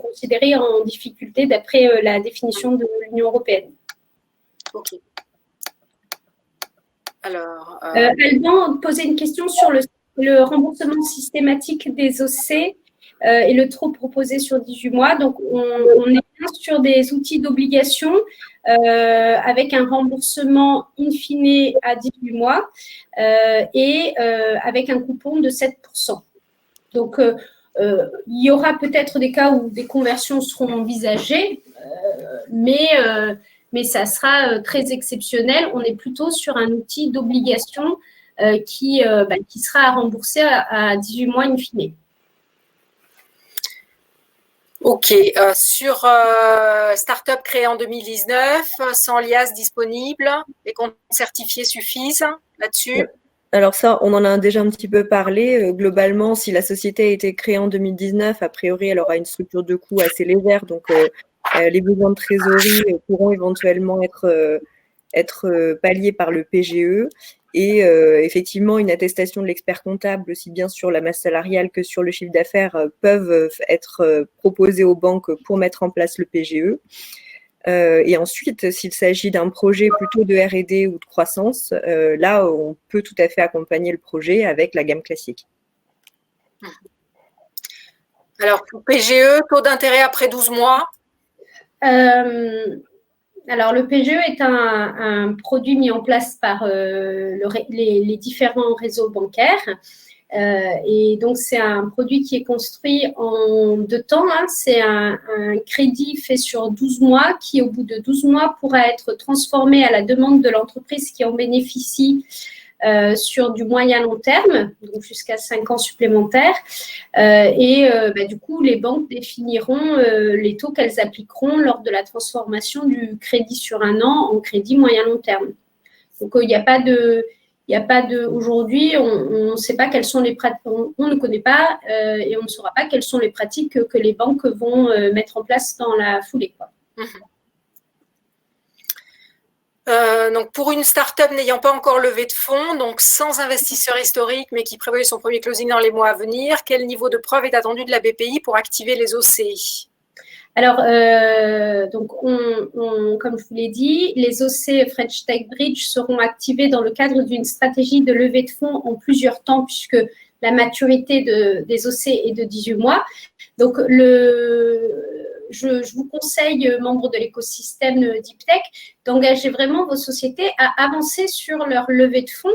considérées en difficulté d'après la définition de l'Union européenne. Ok. Alors, Alban posait une question sur le remboursement systématique des OC et le trop proposé sur 18 mois. Donc, on est bien sur des outils d'obligation avec un remboursement in fine à 18 mois et avec un coupon de 7%. Donc, il y aura peut-être des cas où des conversions seront envisagées, mais ça sera très exceptionnel. On est plutôt sur un outil d'obligation qui sera à rembourser à 18 mois in fine. Ok, sur Startup créé en 2019, sans liasse disponible, les comptes certifiés suffisent là-dessus? Alors ça, on en a déjà un petit peu parlé. Globalement, si la société a été créée en 2019, a priori, elle aura une structure de coût assez légère, donc les besoins de trésorerie pourront éventuellement être palliés par le PGE. Et effectivement, une attestation de l'expert comptable, aussi bien sur la masse salariale que sur le chiffre d'affaires, peuvent être proposées aux banques pour mettre en place le PGE. Et ensuite, s'il s'agit d'un projet plutôt de R&D ou de croissance, là, on peut tout à fait accompagner le projet avec la gamme classique. Alors, pour PGE, taux d'intérêt après 12 mois? Alors, le PGE est un produit mis en place par les différents réseaux bancaires. Et donc, c'est un produit qui est construit en 2 temps. Hein. C'est un crédit fait sur 12 mois qui, au bout de 12 mois, pourra être transformé à la demande de l'entreprise qui en bénéficie sur du moyen long terme, donc jusqu'à 5 ans supplémentaires. Du coup, les banques définiront les taux qu'elles appliqueront lors de la transformation du crédit sur 1 an en crédit moyen long terme. Donc, il n'y a pas de aujourd'hui, on ne sait pas quelles sont les pratiques, on ne connaît pas et on ne saura pas quelles sont les pratiques que les banques vont mettre en place dans la foulée, quoi. Donc, pour une start-up n'ayant pas encore levé de fonds, donc sans investisseur historique, mais qui prévoit son premier closing dans les mois à venir, quel niveau de preuve est attendu de la BPI pour activer les OC? Alors, donc comme je vous l'ai dit, les OC French Tech Bridge seront activés dans le cadre d'une stratégie de levée de fonds en plusieurs temps, puisque la maturité des OC est de 18 mois. Donc, je vous conseille, membres de l'écosystème Deep Tech, d'engager vraiment vos sociétés à avancer sur leur levée de fonds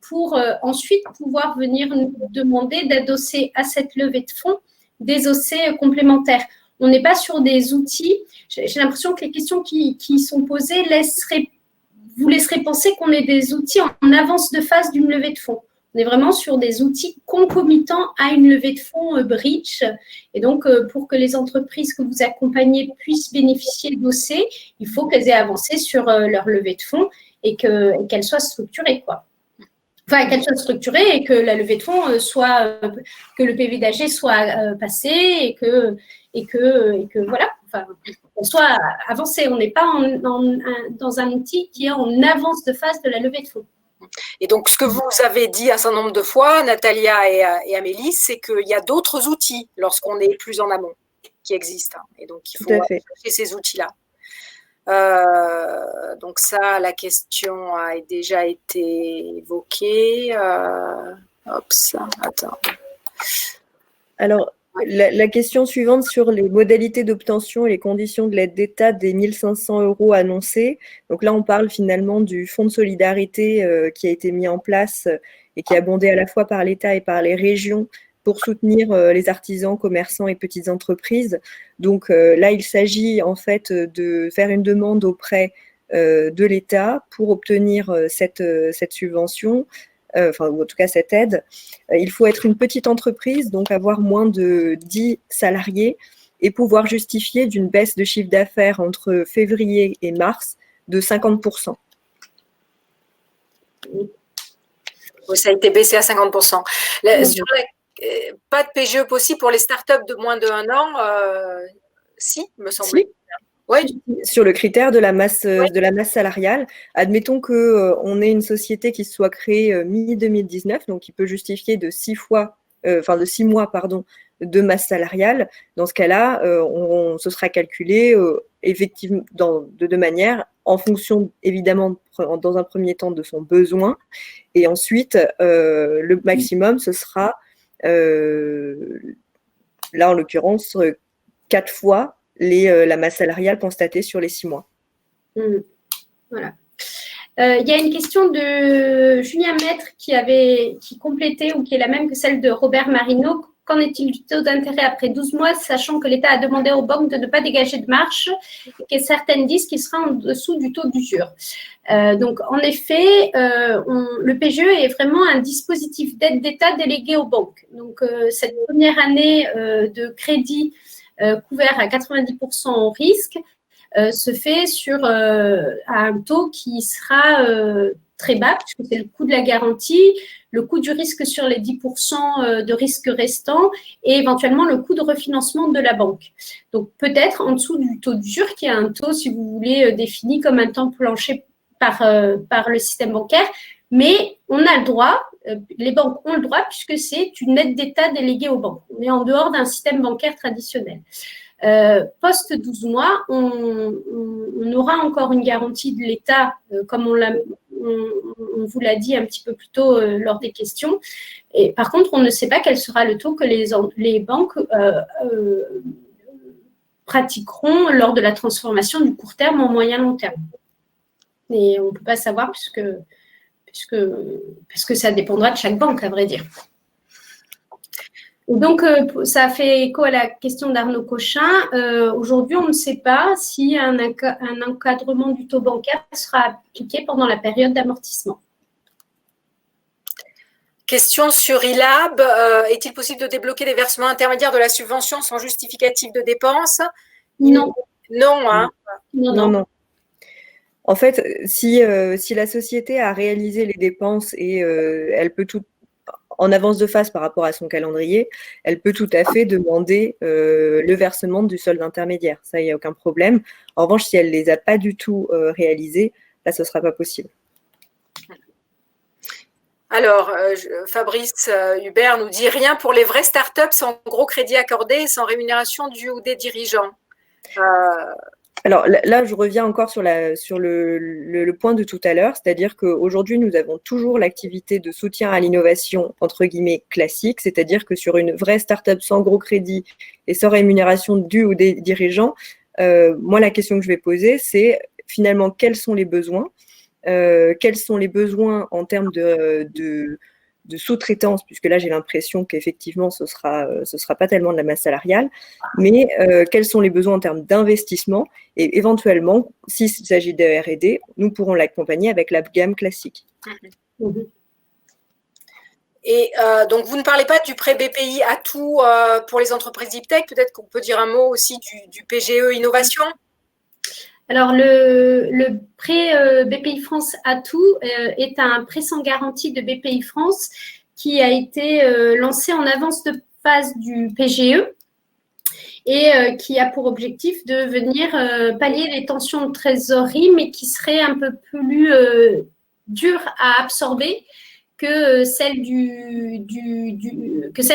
pour ensuite pouvoir venir nous demander d'adosser à cette levée de fonds des OC complémentaires. On n'est pas sur des outils. J'ai l'impression que les questions qui sont posées vous laisseraient penser qu'on est des outils en avance de phase d'une levée de fonds. On est vraiment sur des outils concomitants à une levée de fonds bridge. Et donc, pour que les entreprises que vous accompagnez puissent bénéficier d'OC, il faut qu'elles aient avancé sur leur levée de fonds et qu'elles soient structurées, quoi. Enfin, qu'elle soit structurée et que la levée de fonds que le PV d'AG soit passé et que voilà, enfin, qu'on soit avancé. On n'est pas dans un outil qui est en avance de phase de la levée de fonds. Et donc, ce que vous avez dit un certain nombre de fois, Natalia et Amélie, c'est qu'il y a d'autres outils lorsqu'on est plus en amont qui existent. Et donc, il faut chercher ces outils-là. Donc ça, la question a déjà été évoquée. Attends. Alors, la question suivante sur les modalités d'obtention et les conditions de l'aide d'État des 1 500 € annoncés. Donc là, on parle finalement du fonds de solidarité qui a été mis en place et qui est abondé à la fois par l'État et par les régions pour soutenir les artisans, commerçants et petites entreprises. Donc là, il s'agit en fait de faire une demande auprès de l'État pour obtenir cette subvention, ou en tout cas cette aide. Il faut être une petite entreprise, donc avoir moins de 10 salariés et pouvoir justifier d'une baisse de chiffre d'affaires entre février et mars de 50%. Oui, ça a été baissé à 50%. Pas de PGE possible pour les startups de moins de 1 an, si, me semble. Si. Oui. Sur le critère de la masse salariale, admettons qu'on ait une société qui soit créée mi-2019, donc qui peut justifier de 6 mois de masse salariale. Dans ce cas-là, ce sera calculé effectivement de 2 manières, en fonction évidemment dans un premier temps de son besoin, et ensuite le maximum ce sera là en l'occurrence 4 fois la masse salariale constatée sur les 6 mois. Voilà. Il y a une question de Julien Maître qui complétait ou qui est la même que celle de Robert Marino. Qu'en est-il du taux d'intérêt après 12 mois, sachant que l'État a demandé aux banques de ne pas dégager de marge et que certaines disent qu'il sera en dessous du taux d'usure. Donc, en effet, le PGE est vraiment un dispositif d'aide d'État délégué aux banques. Donc, cette première année de crédit couvert à 90% au risque se fait à un taux qui sera très bas, puisque c'est le coût de la garantie, le coût du risque sur les 10% de risque restants et éventuellement le coût de refinancement de la banque. Donc, peut-être en dessous du taux d'usure, qui est un taux, si vous voulez, défini comme un temps plancher par le système bancaire, mais on a le droit, les banques ont le droit, puisque c'est une aide d'État déléguée aux banques. On est en dehors d'un système bancaire traditionnel. Post-12 mois, on aura encore une garantie de l'État, comme on vous l'a dit un petit peu plus tôt lors des questions. Et par contre, on ne sait pas quel sera le taux que les banques pratiqueront lors de la transformation du court terme en moyen long terme. Et on ne peut pas savoir parce que ça dépendra de chaque banque, à vrai dire. Donc, ça fait écho à la question d'Arnaud Cochin. Aujourd'hui, on ne sait pas si un encadrement du taux bancaire sera appliqué pendant la période d'amortissement. Question sur ILAB. Est-il possible de débloquer les versements intermédiaires de la subvention sans justificatif de dépenses? Non. Non, hein? Non. En fait, si la société a réalisé les dépenses et elle peut tout en avance de phase par rapport à son calendrier, elle peut tout à fait demander le versement du solde intermédiaire. Ça, il n'y a aucun problème. En revanche, si elle ne les a pas du tout réalisés, là, ce ne sera pas possible. Alors, Fabrice Hubert nous dit « Rien pour les vraies startups sans gros crédit accordé et sans rémunération due ou des dirigeants ». Alors là, je reviens encore sur le point de tout à l'heure, c'est-à-dire qu'aujourd'hui, nous avons toujours l'activité de soutien à l'innovation, entre guillemets, classique, c'est-à-dire que sur une vraie start-up sans gros crédit et sans rémunération due ou des dirigeants, moi, la question que je vais poser, c'est finalement quels sont les besoins en termes de sous-traitance, puisque là, j'ai l'impression qu'effectivement, ce sera pas tellement de la masse salariale, mais quels sont les besoins en termes d'investissement et éventuellement, s'il s'agit de R&D, nous pourrons l'accompagner avec la gamme classique. Et donc, vous ne parlez pas du prêt BPI à tout pour les entreprises Deep Tech. Peut-être qu'on peut dire un mot aussi du PGE Innovation. Alors, le prêt BPI France Atout est un prêt sans garantie de BPI France qui a été lancé en avance de phase du PGE et qui a pour objectif de venir pallier les tensions de trésorerie, mais qui serait un peu plus dur à absorber que celle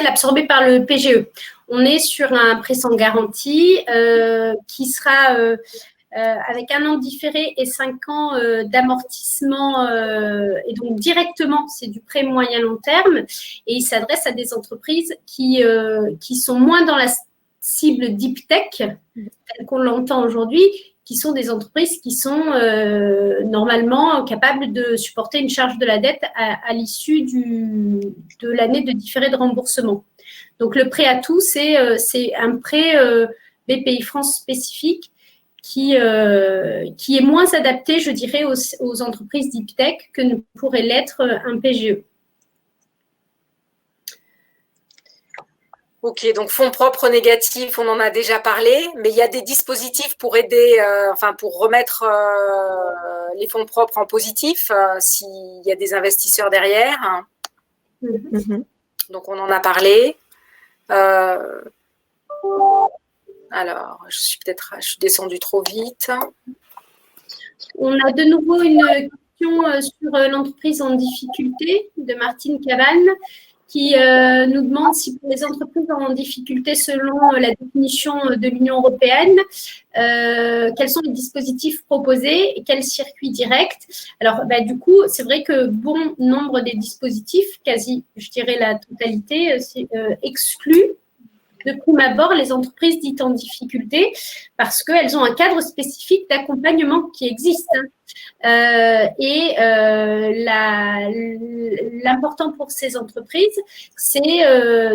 absorbée par le PGE. On est sur un prêt sans garantie qui sera avec 1 an différé et 5 ans d'amortissement, et donc directement, c'est du prêt moyen long terme, et il s'adresse à des entreprises qui sont moins dans la cible Deep Tech, telle qu'on l'entend aujourd'hui, qui sont des entreprises qui sont normalement capables de supporter une charge de la dette à l'issue de l'année de différé de remboursement. Donc, le prêt à tout, c'est un prêt BPI France spécifique qui est moins adapté, je dirais, aux entreprises Deep Tech que ne pourrait l'être un PGE. Ok, donc fonds propres négatifs, on en a déjà parlé, mais il y a des dispositifs pour aider, pour remettre les fonds propres en positif s'il y a des investisseurs derrière. Donc, on en a parlé. Alors, je suis descendue trop vite. On a de nouveau une question sur l'entreprise en difficulté de Martine Cabane qui nous demande si pour les entreprises en difficulté selon la définition de l'Union européenne, quels sont les dispositifs proposés et quel circuit direct. Alors, du coup, c'est vrai que bon nombre des dispositifs, quasi, je dirais la totalité, excluent de prime abord les entreprises dites en difficulté parce qu'elles ont un cadre spécifique d'accompagnement qui existe. L'important pour ces entreprises, c'est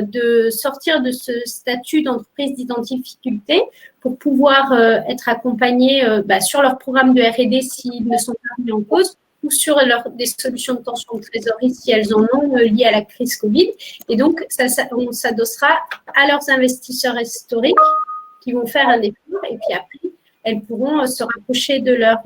de sortir de ce statut d'entreprise dite en difficulté pour pouvoir être accompagnées sur leur programme de R&D s'ils ne sont pas mis en cause, ou sur des solutions de tension de trésorerie si elles en ont liées à la crise Covid. Et donc, on s'adossera à leurs investisseurs historiques qui vont faire un effort et puis après, elles pourront se rapprocher de leur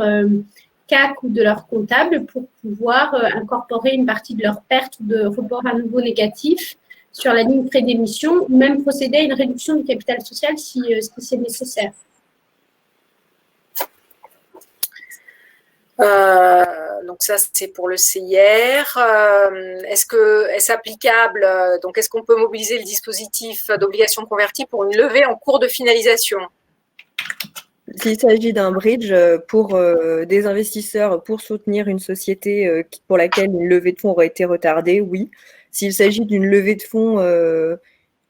CAC ou de leur comptable pour pouvoir incorporer une partie de leurs pertes ou de report à nouveau négatif sur la ligne près d'émission ou même procéder à une réduction du capital social si c'est nécessaire. Donc ça, c'est pour le CIR. Est-ce applicable, donc est-ce qu'on peut mobiliser le dispositif d'obligation convertie pour une levée en cours de finalisation? S'il s'agit d'un bridge pour des investisseurs pour soutenir une société pour laquelle une levée de fonds aurait été retardée, oui. S'il s'agit d'une levée de fonds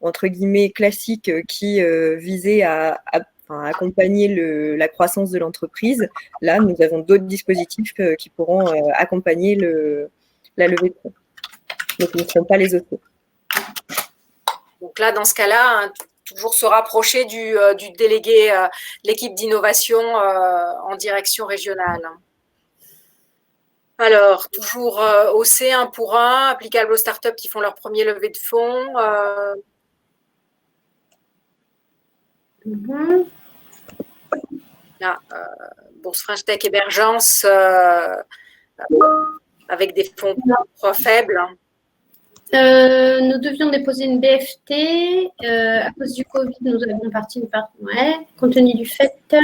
entre guillemets classique qui visait à accompagner la croissance de l'entreprise, là, nous avons d'autres dispositifs qui pourront accompagner la levée de fonds. Donc, ils ne seront pas les autres. Donc là, dans ce cas-là, toujours se rapprocher du délégué, l'équipe d'innovation en direction régionale. Alors, toujours OC 1 pour 1, applicable aux startups qui font leur premier levée de fonds. Là, Bourse French Tech Émergence avec des fonds faibles. Nous devions déposer une BFT. À cause du Covid, nous avons parti une part. Ouais, compte tenu du fait que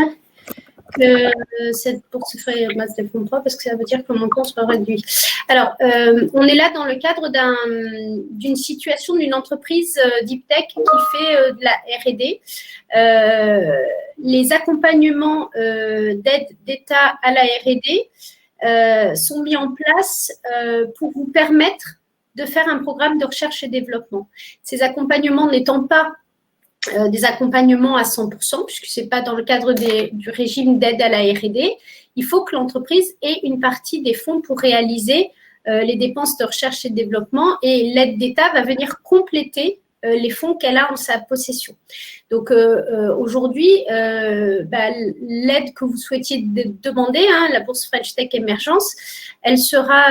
cette bourse ferait masse des fonds propres, parce que ça veut dire que mon montant sera réduit. Alors, on est là dans le cadre d'une situation d'une entreprise deep tech qui fait de la R&D. Les accompagnements d'aide d'État à la R&D sont mis en place pour vous permettre de faire un programme de recherche et développement. Ces accompagnements n'étant pas des accompagnements à 100%, puisque ce n'est pas dans le cadre du régime d'aide à la R&D, il faut que l'entreprise ait une partie des fonds pour réaliser les dépenses de recherche et développement, et l'aide d'État va venir compléter les fonds qu'elle a en sa possession. Donc, aujourd'hui, l'aide que vous souhaitiez demander, la bourse French Tech Émergence, elle sera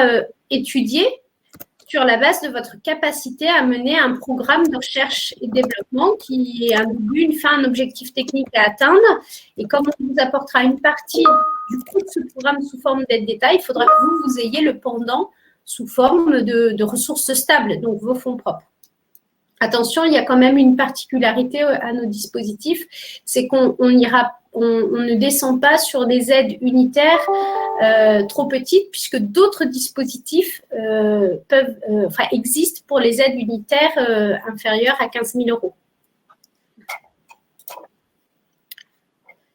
étudiée sur la base de votre capacité à mener un programme de recherche et développement qui est un début, une fin, un objectif technique à atteindre. Et comme on vous apportera une partie du coût de ce programme sous forme d'aide d'État, il faudra que vous ayez le pendant sous forme de ressources stables, donc vos fonds propres. Attention, il y a quand même une particularité à nos dispositifs, c'est qu'on ne descend pas sur des aides unitaires trop petites, puisque d'autres dispositifs existent pour les aides unitaires inférieures à 15 000 €.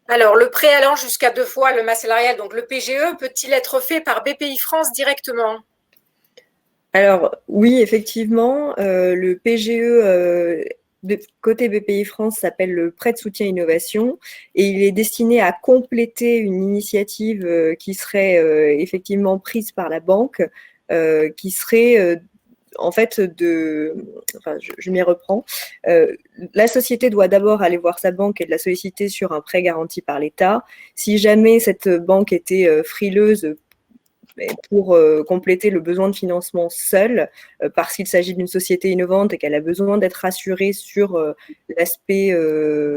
Alors, le prêt allant jusqu'à 2 fois le masse salarial, donc le PGE, peut-il être fait par BPI France directement ? Alors, oui, effectivement, le PGE côté BPI France s'appelle le prêt de soutien innovation et il est destiné à compléter une initiative qui serait effectivement prise par la banque, qui serait je m'y reprends. La société doit d'abord aller voir sa banque et de la solliciter sur un prêt garanti par l'État. Si jamais cette banque était frileuse pour compléter le besoin de financement seul, parce qu'il s'agit d'une société innovante et qu'elle a besoin d'être rassurée sur l'aspect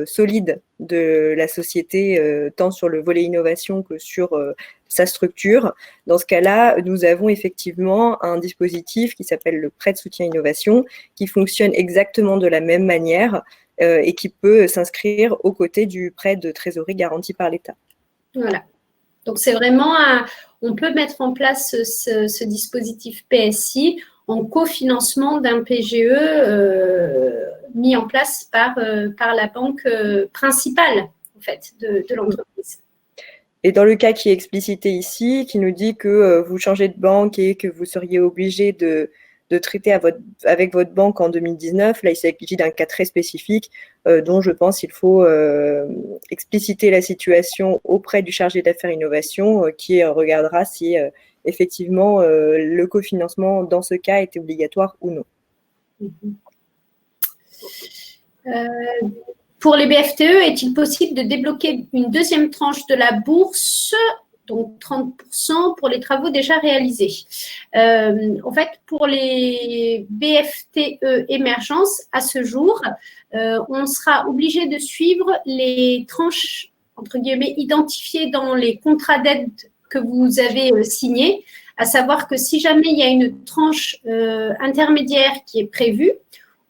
solide de la société, tant sur le volet innovation que sur sa structure. Dans ce cas-là, nous avons effectivement un dispositif qui s'appelle le prêt de soutien innovation, qui fonctionne exactement de la même manière et qui peut s'inscrire aux côtés du prêt de trésorerie garanti par l'État. Voilà. Donc, c'est vraiment on peut mettre en place ce dispositif PSI en cofinancement d'un PGE mis en place par la banque principale, en fait, de l'entreprise. Et dans le cas qui est explicité ici, qui nous dit que vous changez de banque et que vous seriez obligé de traiter avec votre banque en 2019, là, il s'agit d'un cas très spécifique dont je pense qu'il faut expliciter la situation auprès du chargé d'affaires innovation qui regardera si effectivement le cofinancement dans ce cas était obligatoire ou non. Pour les BFTE, est-il possible de débloquer une deuxième tranche de la bourse, donc 30% pour les travaux déjà réalisés? En fait, pour les BFTE émergence, à ce jour, on sera obligé de suivre les tranches, entre guillemets, identifiées dans les contrats d'aide que vous avez signés, à savoir que si jamais il y a une tranche intermédiaire qui est prévue,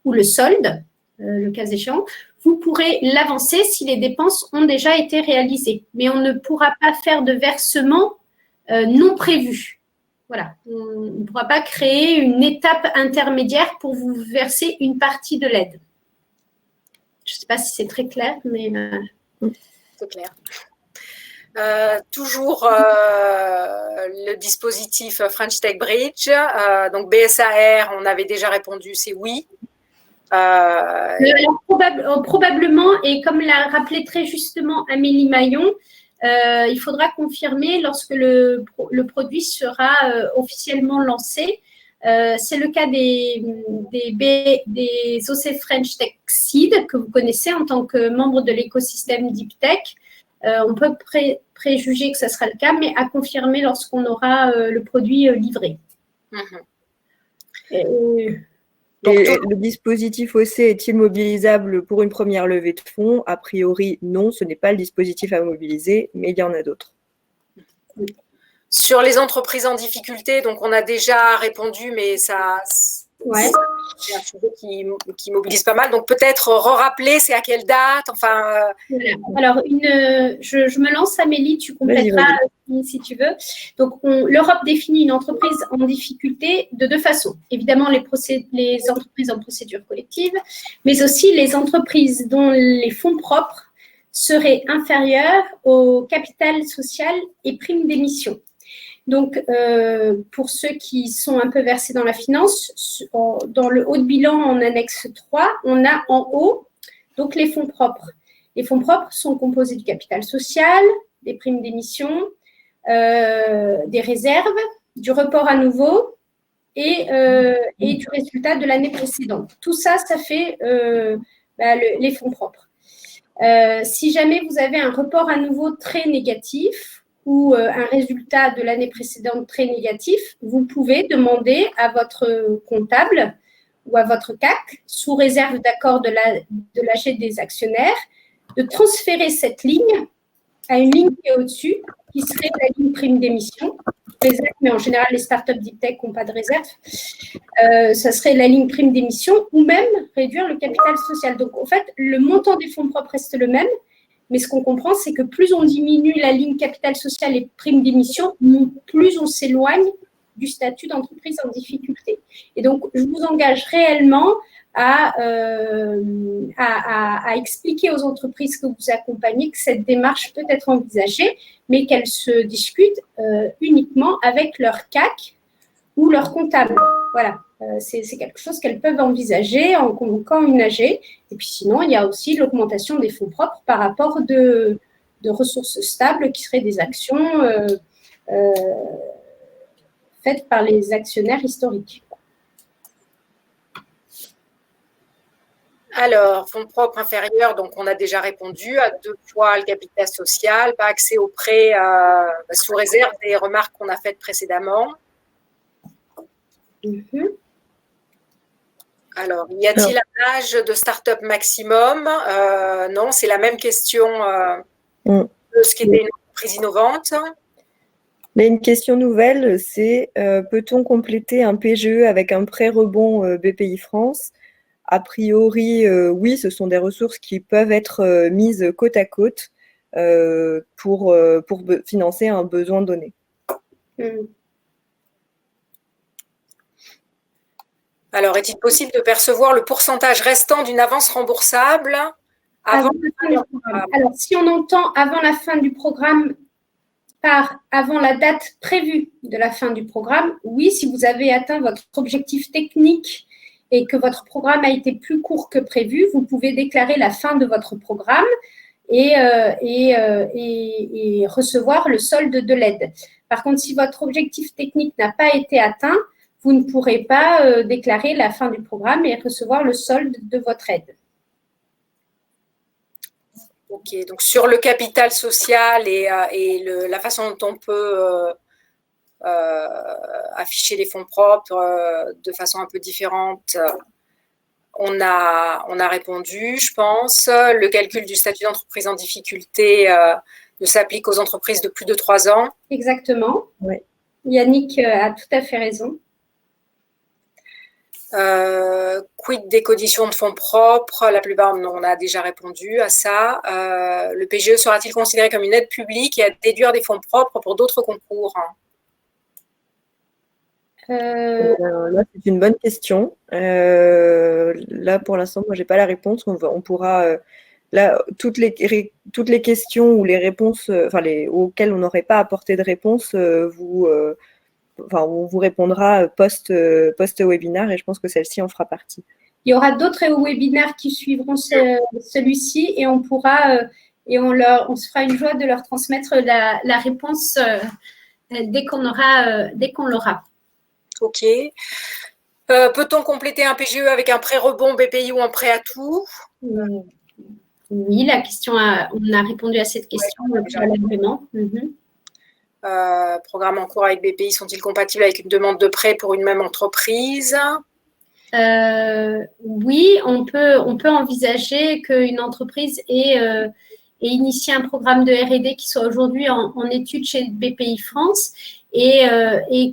ou le solde, le cas échéant, vous pourrez l'avancer si les dépenses ont déjà été réalisées. Mais on ne pourra pas faire de versement non prévu. voilà, on ne pourra pas créer une étape intermédiaire pour vous verser une partie de l'aide. Je ne sais pas si c'est très clair, mais… C'est clair. Toujours le dispositif French Tech Bridge. Donc BSAR, on avait déjà répondu, c'est oui. Probablement, et comme l'a rappelé très justement Amélie Maillon, il faudra confirmer lorsque le produit sera officiellement lancé. C'est le cas des OC French Tech Seed que vous connaissez en tant que membre de l'écosystème Deep Tech. On peut préjuger que ce sera le cas, mais à confirmer lorsqu'on aura le produit livré. Et le dispositif OC est-il mobilisable pour une première levée de fonds? A priori, non, ce n'est pas le dispositif à mobiliser, mais il y en a d'autres. Sur les entreprises en difficulté, donc on a déjà répondu, mais ça, ouais. C'est un sujet qui mobilise pas mal. Donc peut-être rappeler, c'est à quelle date, enfin. Alors, je me lance, Amélie, tu compléteras si tu veux. Donc, l'Europe définit une entreprise en difficulté de deux façons. Évidemment, les entreprises en procédure collective, mais aussi les entreprises dont les fonds propres seraient inférieurs au capital social et primes d'émission. Donc, pour ceux qui sont un peu versés dans la finance, dans le haut de bilan en annexe 3, on a en haut donc les fonds propres. Les fonds propres sont composés du capital social, des primes d'émission, des réserves, du report à nouveau et du résultat de l'année précédente. Tout ça, ça fait les fonds propres. Si jamais vous avez un report à nouveau très négatif, ou un résultat de l'année précédente très négatif, vous pouvez demander à votre comptable ou à votre CAC, sous réserve d'accord de l'AG des actionnaires, de transférer cette ligne à une ligne qui est au-dessus, qui serait la ligne prime d'émission. Mais en général, les startups deep tech n'ont pas de réserve. Ça serait la ligne prime d'émission ou même réduire le capital social. Donc, en fait, le montant des fonds propres reste le même. Mais ce qu'on comprend, c'est que plus on diminue la ligne capital social et prime d'émission, plus on s'éloigne du statut d'entreprise en difficulté. Et donc, je vous engage réellement à expliquer aux entreprises que vous accompagnez que cette démarche peut être envisagée, mais qu'elle se discute uniquement avec leur CAC ou leur comptable. Voilà. C'est quelque chose qu'elles peuvent envisager en convoquant une AG. Et puis sinon, il y a aussi l'augmentation des fonds propres par rapport de ressources stables qui seraient des actions faites par les actionnaires historiques. Alors, fonds propres inférieurs, donc on a déjà répondu à 2 fois le capital social, pas accès aux prêts sous réserve des remarques qu'on a faites précédemment. Alors, y a-t-il un âge de start-up maximum? Non, c'est la même question de ce qui était une entreprise innovante. Mais une question nouvelle, c'est peut-on compléter un PGE avec un prêt rebond BPI France? A priori, oui, ce sont des ressources qui peuvent être mises côte à côte pour financer un besoin donné. Alors, est-il possible de percevoir le pourcentage restant d'une avance remboursable avant la fin du programme? Alors, si on entend avant la fin du programme par avant la date prévue de la fin du programme, oui, si vous avez atteint votre objectif technique et que votre programme a été plus court que prévu, vous pouvez déclarer la fin de votre programme et recevoir le solde de l'aide. Par contre, si votre objectif technique n'a pas été atteint, vous ne pourrez pas déclarer la fin du programme et recevoir le solde de votre aide. Ok, donc sur le capital social et la façon dont on peut afficher les fonds propres de façon un peu différente, on a répondu, je pense. Le calcul du statut d'entreprise en difficulté ne s'applique aux entreprises de plus de 3 ans. Exactement. Oui. Yannick a tout à fait raison. Quid des conditions de fonds propres? La plupart, on a déjà répondu à ça. Le PGE sera-t-il considéré comme une aide publique et à déduire des fonds propres pour d'autres concours? Là, c'est une bonne question. Là, pour l'instant, moi, j'ai pas la réponse. On pourra là toutes les questions ou les réponses, auxquelles on n'aurait pas apporté de réponse, on vous répondra post webinaire et je pense que celle-ci en fera partie. Il y aura d'autres webinaires qui suivront celui-ci et on pourra on se fera une joie de leur transmettre la réponse dès qu'on l'aura. Ok. Peut-on compléter un PGE avec un prêt rebond BPI ou un prêt à tout? Oui, la question, on a répondu à cette question préalablement. Programmes en cours avec BPI sont-ils compatibles avec une demande de prêt pour une même entreprise? Oui, on peut envisager qu'une entreprise ait initié un programme de R&D qui soit aujourd'hui en étude chez BPI France et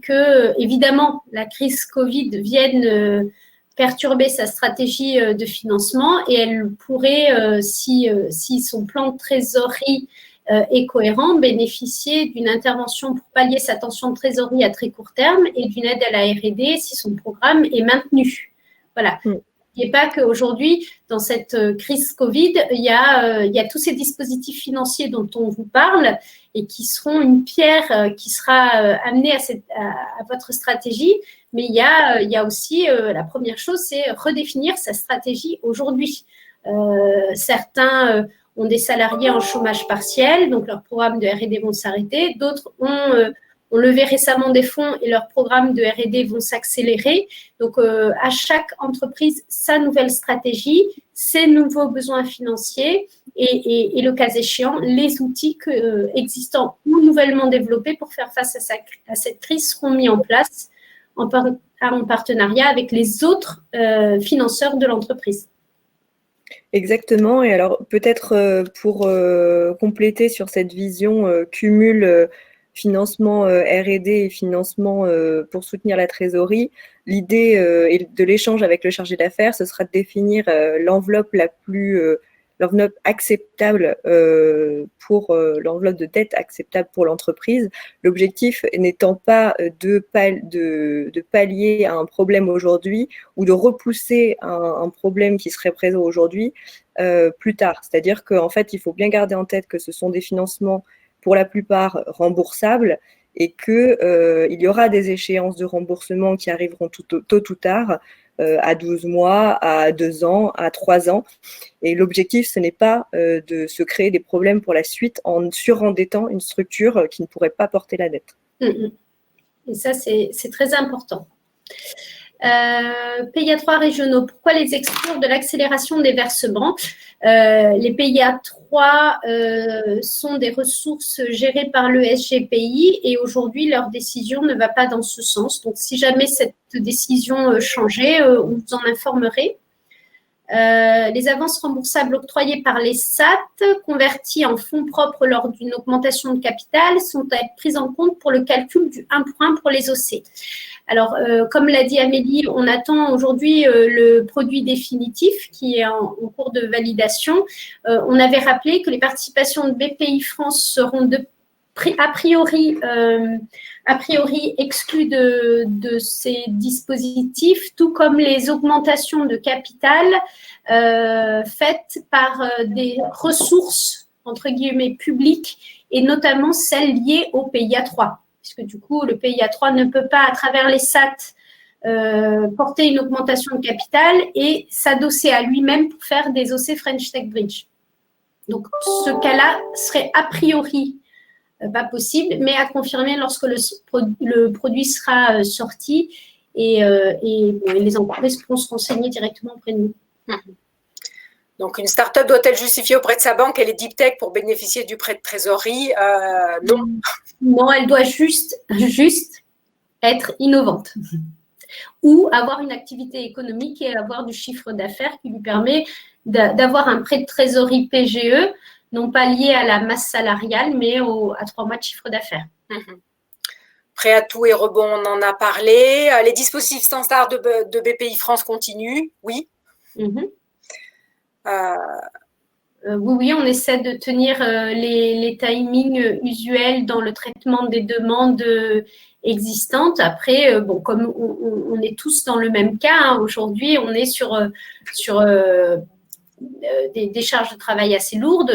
que, évidemment, la crise Covid vienne perturber sa stratégie de financement et elle pourrait, si son plan de trésorerie est cohérent, bénéficier d'une intervention pour pallier sa tension de trésorerie à très court terme et d'une aide à la R&D si son programme est maintenu. Voilà. N'oubliez pas qu'aujourd'hui, dans cette crise Covid, il y a tous ces dispositifs financiers dont on vous parle et qui seront une pierre qui sera amenée à votre stratégie. Mais il y a aussi, la première chose, c'est redéfinir sa stratégie aujourd'hui. Certains ont des salariés en chômage partiel, donc leurs programmes de R&D vont s'arrêter. D'autres ont levé récemment des fonds et leurs programmes de R&D vont s'accélérer. Donc, à chaque entreprise, sa nouvelle stratégie, ses nouveaux besoins financiers et le cas échéant, les outils existants ou nouvellement développés pour faire face à cette crise seront mis en place en partenariat avec les autres financeurs de l'entreprise. Exactement. Et alors, peut-être pour compléter sur cette vision cumul financement R&D et financement pour soutenir la trésorerie, l'idée de l'échange avec le chargé d'affaires, ce sera de définir l'enveloppe l'enveloppe acceptable pour l'enveloppe de dette acceptable pour l'entreprise. L'objectif n'étant pas de pallier à un problème aujourd'hui ou de repousser un problème qui serait présent aujourd'hui plus tard. C'est-à-dire qu'en fait, il faut bien garder en tête que ce sont des financements pour la plupart remboursables et qu'il y aura des échéances de remboursement qui arriveront tôt ou tard, à 12 mois, à 2 ans, à 3 ans. Et l'objectif, ce n'est pas de se créer des problèmes pour la suite en surendettant une structure qui ne pourrait pas porter la dette. Et ça, c'est très important. PIA3 régionaux, pourquoi les exclure de l'accélération des versements? Les PIA3 sont des ressources gérées par le SGPI et aujourd'hui, leur décision ne va pas dans ce sens. Donc, si jamais cette décision changeait, on vous en informerait. Les avances remboursables octroyées par les SAT, converties en fonds propres lors d'une augmentation de capital, sont prises en compte pour le calcul du 1 pour 1 pour les OC. Alors, comme l'a dit Amélie, on attend aujourd'hui le produit définitif qui est en cours de validation. On avait rappelé que les participations de BPI France seront a priori exclues de ces dispositifs, tout comme les augmentations de capital faites par des ressources, entre guillemets, publiques, et notamment celles liées au PIA3. Puisque du coup, le PIA3 ne peut pas, à travers les SAT, porter une augmentation de capital et s'adosser à lui-même pour faire des OC French Tech Bridge. Donc, ce cas-là serait a priori pas possible, mais à confirmer lorsque le produit sera sorti et les entreprises pourront se renseigner directement auprès de nous. Donc, une start-up doit-elle justifier auprès de sa banque qu'elle est deep tech pour bénéficier du prêt de trésorerie? Non. Non, elle doit juste être innovante ou avoir une activité économique et avoir du chiffre d'affaires qui lui permet d'avoir un prêt de trésorerie PGE, non pas lié à la masse salariale, mais à 3 mois de chiffre d'affaires. Prêt à tout et rebond, on en a parlé. Les dispositifs standards de BPI France continuent, oui. Oui, on essaie de tenir les timings usuels dans le traitement des demandes existantes. Après, bon, comme on est tous dans le même cas, hein, aujourd'hui, on est sur des charges de travail assez lourdes.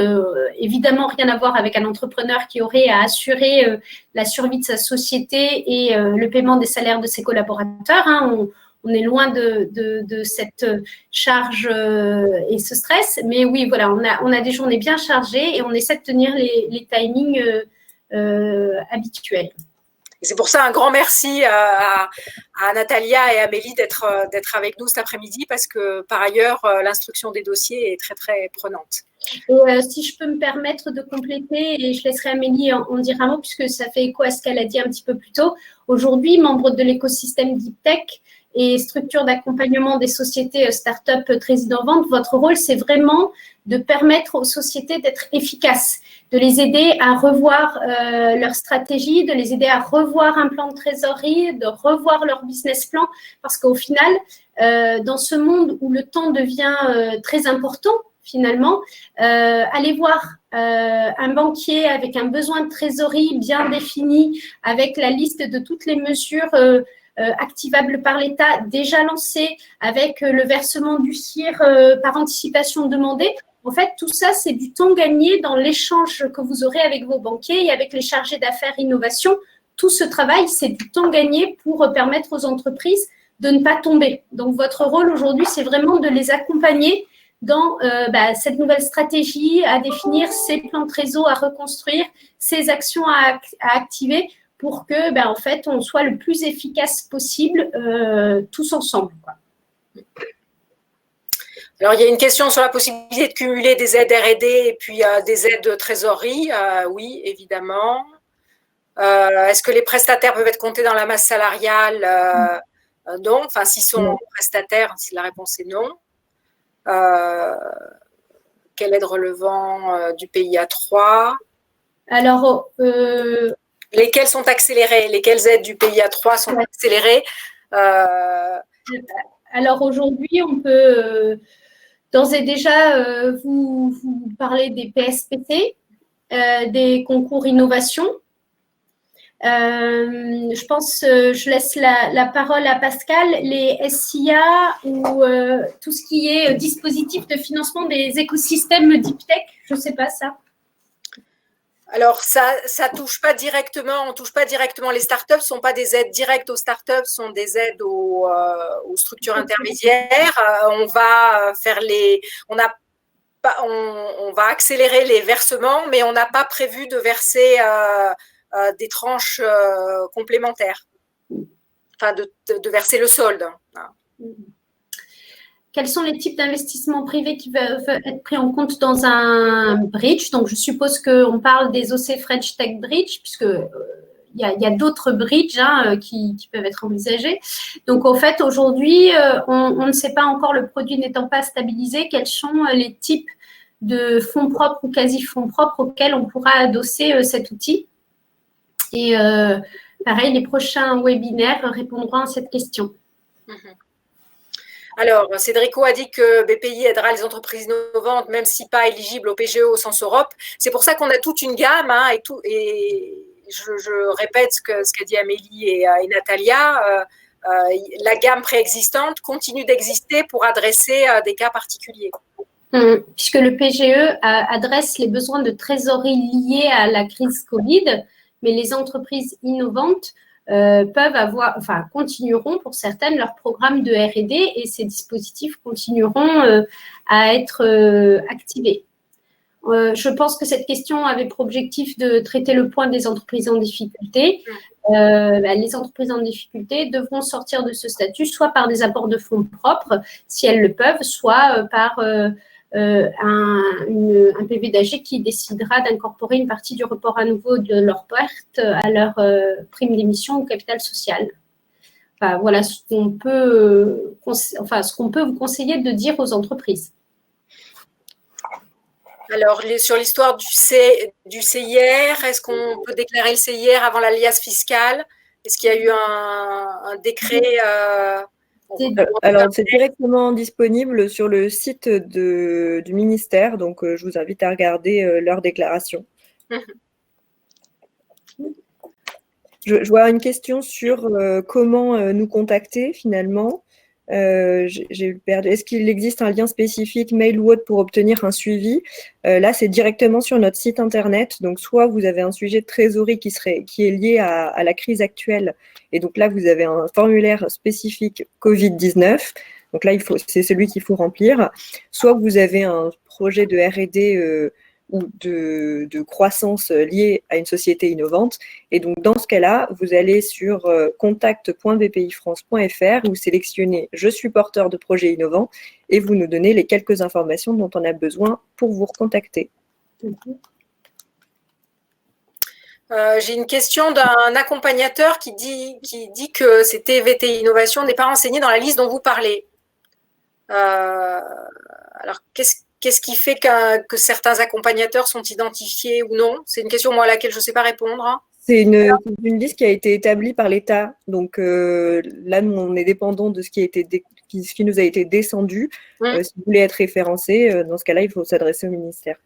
Évidemment, rien à voir avec un entrepreneur qui aurait à assurer la survie de sa société et le paiement des salaires de ses collaborateurs. Hein. On est loin de cette charge et ce stress. Mais oui, voilà, on a des journées bien chargées et on essaie de tenir les timings habituels. Et c'est pour ça un grand merci à Natalia et à Amélie d'être avec nous cet après-midi parce que par ailleurs, l'instruction des dossiers est très, très prenante. Et si je peux me permettre de compléter, et je laisserai Amélie en dire un mot puisque ça fait écho à ce qu'elle a dit un petit peu plus tôt. Aujourd'hui, membre de l'écosystème Deep Tech et structure d'accompagnement des sociétés start-up très innovantes, votre rôle, c'est vraiment de permettre aux sociétés d'être efficaces, de les aider à revoir leur stratégie, de les aider à revoir un plan de trésorerie, de revoir leur business plan, parce qu'au final, dans ce monde où le temps devient très important, finalement, aller voir un banquier avec un besoin de trésorerie bien défini, avec la liste de toutes les mesures activables par l'État déjà lancées, avec le versement du CIR par anticipation demandée. En fait, tout ça, c'est du temps gagné dans l'échange que vous aurez avec vos banquiers et avec les chargés d'affaires innovation. Tout ce travail, c'est du temps gagné pour permettre aux entreprises de ne pas tomber. Donc, votre rôle aujourd'hui, c'est vraiment de les accompagner dans cette nouvelle stratégie, à définir ces plans de trésor à reconstruire, ces actions à activer pour que, en fait, on soit le plus efficace possible tous ensemble, quoi. Alors, il y a une question sur la possibilité de cumuler des aides R&D et puis des aides de trésorerie. Oui, évidemment. Est-ce que les prestataires peuvent être comptés dans la masse salariale? Non. Enfin, s'ils sont prestataires, si la réponse est non. Quelle aide relevant du PIA 3? Alors, lesquelles sont accélérées? Lesquelles aides du PIA 3 sont accélérées? Alors, aujourd'hui, on peut d'ores et déjà vous parler des PSPC, des concours innovation. Je pense, je laisse la parole à Pascal, les SIA ou tout ce qui est dispositif de financement des écosystèmes Deep Tech, je ne sais pas ça. Alors, ça touche pas directement, on touche pas directement les startups, ce sont pas des aides directes aux startups, ce sont des aides aux structures intermédiaires. On va faire on va accélérer les versements, mais on n'a pas prévu de verser des tranches complémentaires, enfin de verser le solde. Quels sont les types d'investissements privés qui peuvent être pris en compte dans un bridge? Donc, je suppose qu'on parle des OC French Tech Bridge, puisque il y a d'autres bridges qui peuvent être envisagés. Donc, au fait, aujourd'hui, on ne sait pas encore, le produit n'étant pas stabilisé, quels sont les types de fonds propres ou quasi-fonds propres auxquels on pourra adosser cet outil. Et pareil, les prochains webinaires répondront à cette question. Alors, Cédrico a dit que BPI aidera les entreprises innovantes, même si pas éligibles au PGE au sens Europe. C'est pour ça qu'on a toute une gamme, et je répète ce qu'a dit Amélie et Natalia, la gamme préexistante continue d'exister pour adresser des cas particuliers. Puisque le PGE adresse les besoins de trésorerie liés à la crise Covid, mais les entreprises innovantes continueront pour certaines leur programme de R&D et ces dispositifs continueront à être activés. Je pense que cette question avait pour objectif de traiter le point des entreprises en difficulté. Les entreprises en difficulté devront sortir de ce statut soit par des apports de fonds propres, si elles le peuvent, soit par un PV d'AG qui décidera d'incorporer une partie du report à nouveau de leur perte à leur prime d'émission ou capital social. Enfin, voilà ce qu'on peut vous conseiller de dire aux entreprises. Alors, sur l'histoire du CIR, est-ce qu'on peut déclarer le CIR avant l'alias fiscal? Est-ce qu'il y a eu un décret Alors, c'est directement disponible sur le site du ministère, donc je vous invite à regarder leur déclaration. Je vois une question sur comment nous contacter finalement. J'ai perdu. Est-ce qu'il existe un lien spécifique, mail ou autre, pour obtenir un suivi? Là, c'est directement sur notre site internet. Donc, soit vous avez un sujet de trésorerie qui est lié à la crise actuelle, et donc là, vous avez un formulaire spécifique Covid-19. Donc là, c'est celui qu'il faut remplir. Soit vous avez un projet de R&D ou de croissance liée à une société innovante. Et donc, dans ce cas-là, vous allez sur contact.bpifrance.fr, vous sélectionnez « Je suis porteur de projet innovant » et vous nous donnez les quelques informations dont on a besoin pour vous recontacter. J'ai une question d'un accompagnateur qui dit que ces TVT Innovation n'est pas renseigné dans la liste dont vous parlez. Alors, qu'est-ce qui fait que certains accompagnateurs sont identifiés ou non? C'est une question, moi, à laquelle je ne sais pas répondre. C'est une liste qui a été établie par l'État. Donc là, nous, on est dépendant de ce qui nous a été descendu. Si vous voulez être référencé, dans ce cas-là, il faut s'adresser au ministère.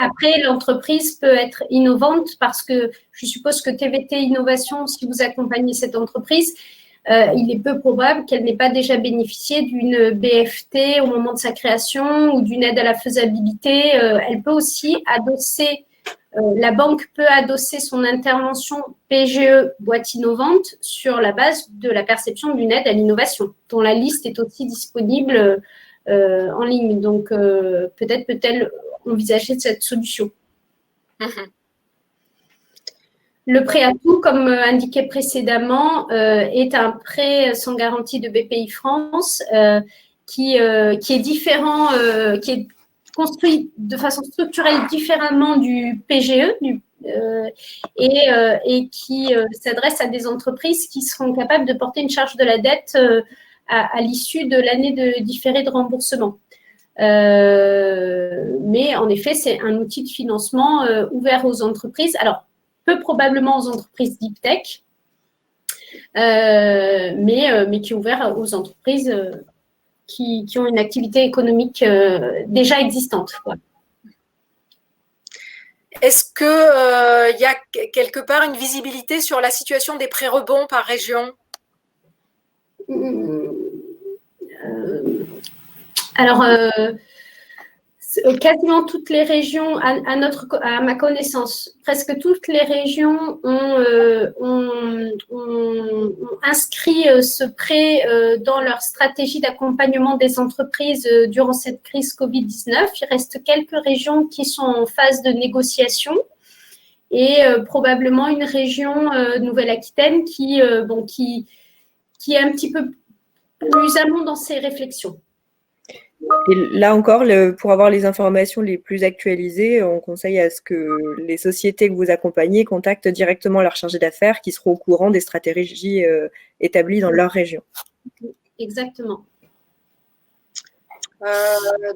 Après, l'entreprise peut être innovante parce que je suppose que TVT Innovation, si vous accompagnez cette entreprise, il est peu probable qu'elle n'ait pas déjà bénéficié d'une BFT au moment de sa création ou d'une aide à la faisabilité. Elle peut aussi adosser, la banque peut adosser son intervention PGE boîte innovante sur la base de la perception d'une aide à l'innovation, dont la liste est aussi disponible en ligne. Donc, peut-être peut-elle envisager cette solution. Le prêt à tout, comme indiqué précédemment, est un prêt sans garantie de BPI-France qui est différent, qui est construit de façon structurelle différemment du PGE et qui s'adresse à des entreprises qui seront capables de porter une charge de la dette à l'issue de l'année de différé de remboursement. Mais en effet, c'est un outil de financement ouvert aux entreprises. Alors, peu probablement aux entreprises deep tech, mais qui est ouvert aux entreprises qui ont une activité économique déjà existante. Quoi. Est-ce qu'il y a quelque part une visibilité sur la situation des pré-rebonds par région? Alors, quasiment toutes les régions, à ma connaissance, presque toutes les régions ont inscrit ce prêt dans leur stratégie d'accompagnement des entreprises durant cette crise Covid-19. Il reste quelques régions qui sont en phase de négociation et probablement une région Nouvelle-Aquitaine qui est un petit peu plus amont dans ses réflexions. Et là encore, pour avoir les informations les plus actualisées, on conseille à ce que les sociétés que vous accompagnez contactent directement leurs chargés d'affaires qui seront au courant des stratégies établies dans leur région. Exactement.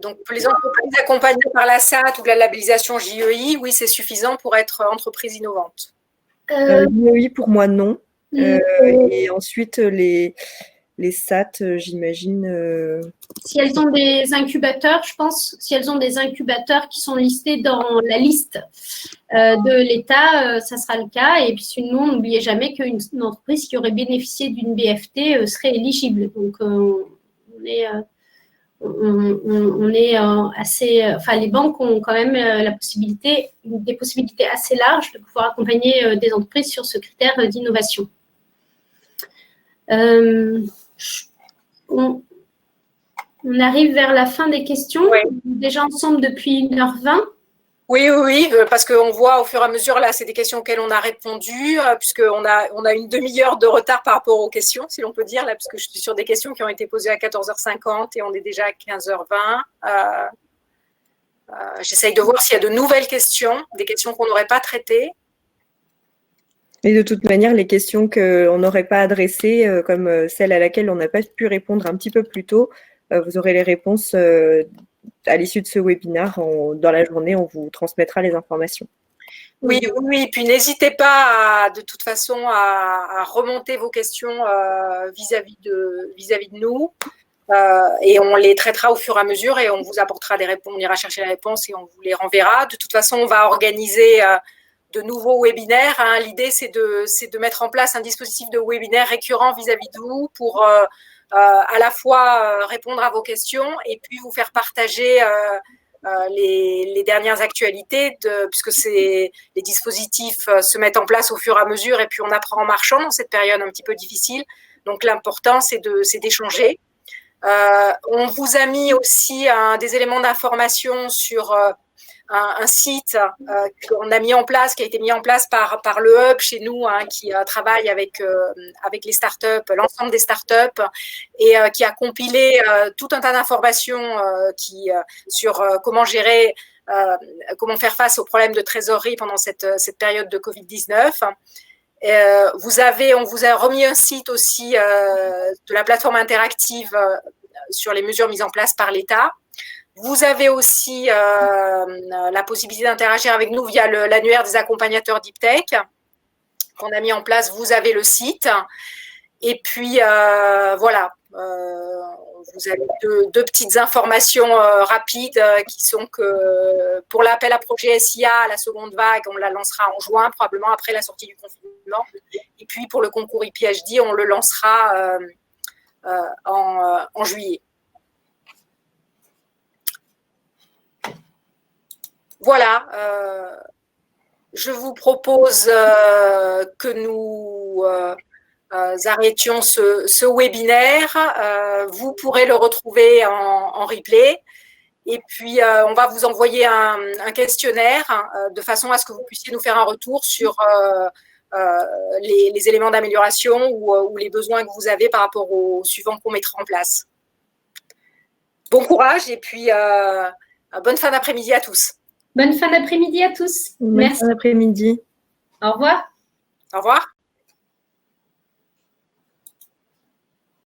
Donc, pour les entreprises accompagnées par la SAT ou de la labellisation JEI, oui, c'est suffisant pour être entreprise innovante. JEI, pour moi, non. Et ensuite, les SAT, j'imagine. Si elles ont des incubateurs, je pense, si elles ont des incubateurs qui sont listés dans la liste de l'État, ça sera le cas. Et puis sinon, n'oubliez jamais qu'une entreprise qui aurait bénéficié d'une BFT serait éligible. Donc, on est assez. Enfin, les banques ont quand même des possibilités assez larges de pouvoir accompagner des entreprises sur ce critère d'innovation. On arrive vers la fin des questions. Oui. On est déjà ensemble depuis 1h20. Oui, parce qu'on voit au fur et à mesure, là, c'est des questions auxquelles on a répondu, puisqu'on a une demi-heure de retard par rapport aux questions, si l'on peut dire, là, puisque je suis sur des questions qui ont été posées à 14h50 et on est déjà à 15h20. J'essaye de voir s'il y a de nouvelles questions, des questions qu'on n'aurait pas traitées. Et de toute manière, les questions qu'on n'aurait pas adressées, comme celle à laquelle on n'a pas pu répondre un petit peu plus tôt, vous aurez les réponses à l'issue de ce webinaire. Dans la journée, on vous transmettra les informations. Oui, oui. Puis n'hésitez pas, de toute façon, à remonter vos questions vis-à-vis de nous. Et on les traitera au fur et à mesure et on vous apportera des réponses, on ira chercher les réponses et on vous les renverra. De toute façon, on va organiser de nouveaux webinaires. Hein. L'idée, c'est de mettre en place un dispositif de webinaire récurrent vis-à-vis de vous pour à la fois répondre à vos questions et puis vous faire partager les dernières actualités, puisque les dispositifs se mettent en place au fur et à mesure et puis on apprend en marchant dans cette période un petit peu difficile. Donc l'important, c'est d'échanger. On vous a mis aussi des éléments d'information sur un site qu'on a mis en place, qui a été mis en place par le Hub chez nous, hein, qui travaille avec les startups, l'ensemble des startups, et qui a compilé tout un tas d'informations sur comment gérer, comment faire face aux problèmes de trésorerie pendant cette période de Covid-19. On vous a remis un site aussi de la plateforme interactive sur les mesures mises en place par l'État. Vous avez aussi la possibilité d'interagir avec nous via l'annuaire des accompagnateurs Deep Tech qu'on a mis en place. Vous avez le site. Et puis, voilà. Vous avez deux petites informations rapides qui sont que pour l'appel à projet SIA, la seconde vague, on la lancera en juin, probablement après la sortie du confinement. Et puis pour le concours IPHD, on le lancera en juillet. Voilà. Je vous propose que nous arrêtions ce webinaire. Vous pourrez le retrouver en replay. Et puis, on va vous envoyer un questionnaire de façon à ce que vous puissiez nous faire un retour sur les éléments d'amélioration ou les besoins que vous avez par rapport aux suivants qu'on mettra en place. Bon courage et puis bonne fin d'après-midi à tous. Bonne fin d'après-midi à tous. Merci. Bonne fin d'après-midi. Au revoir. Au revoir.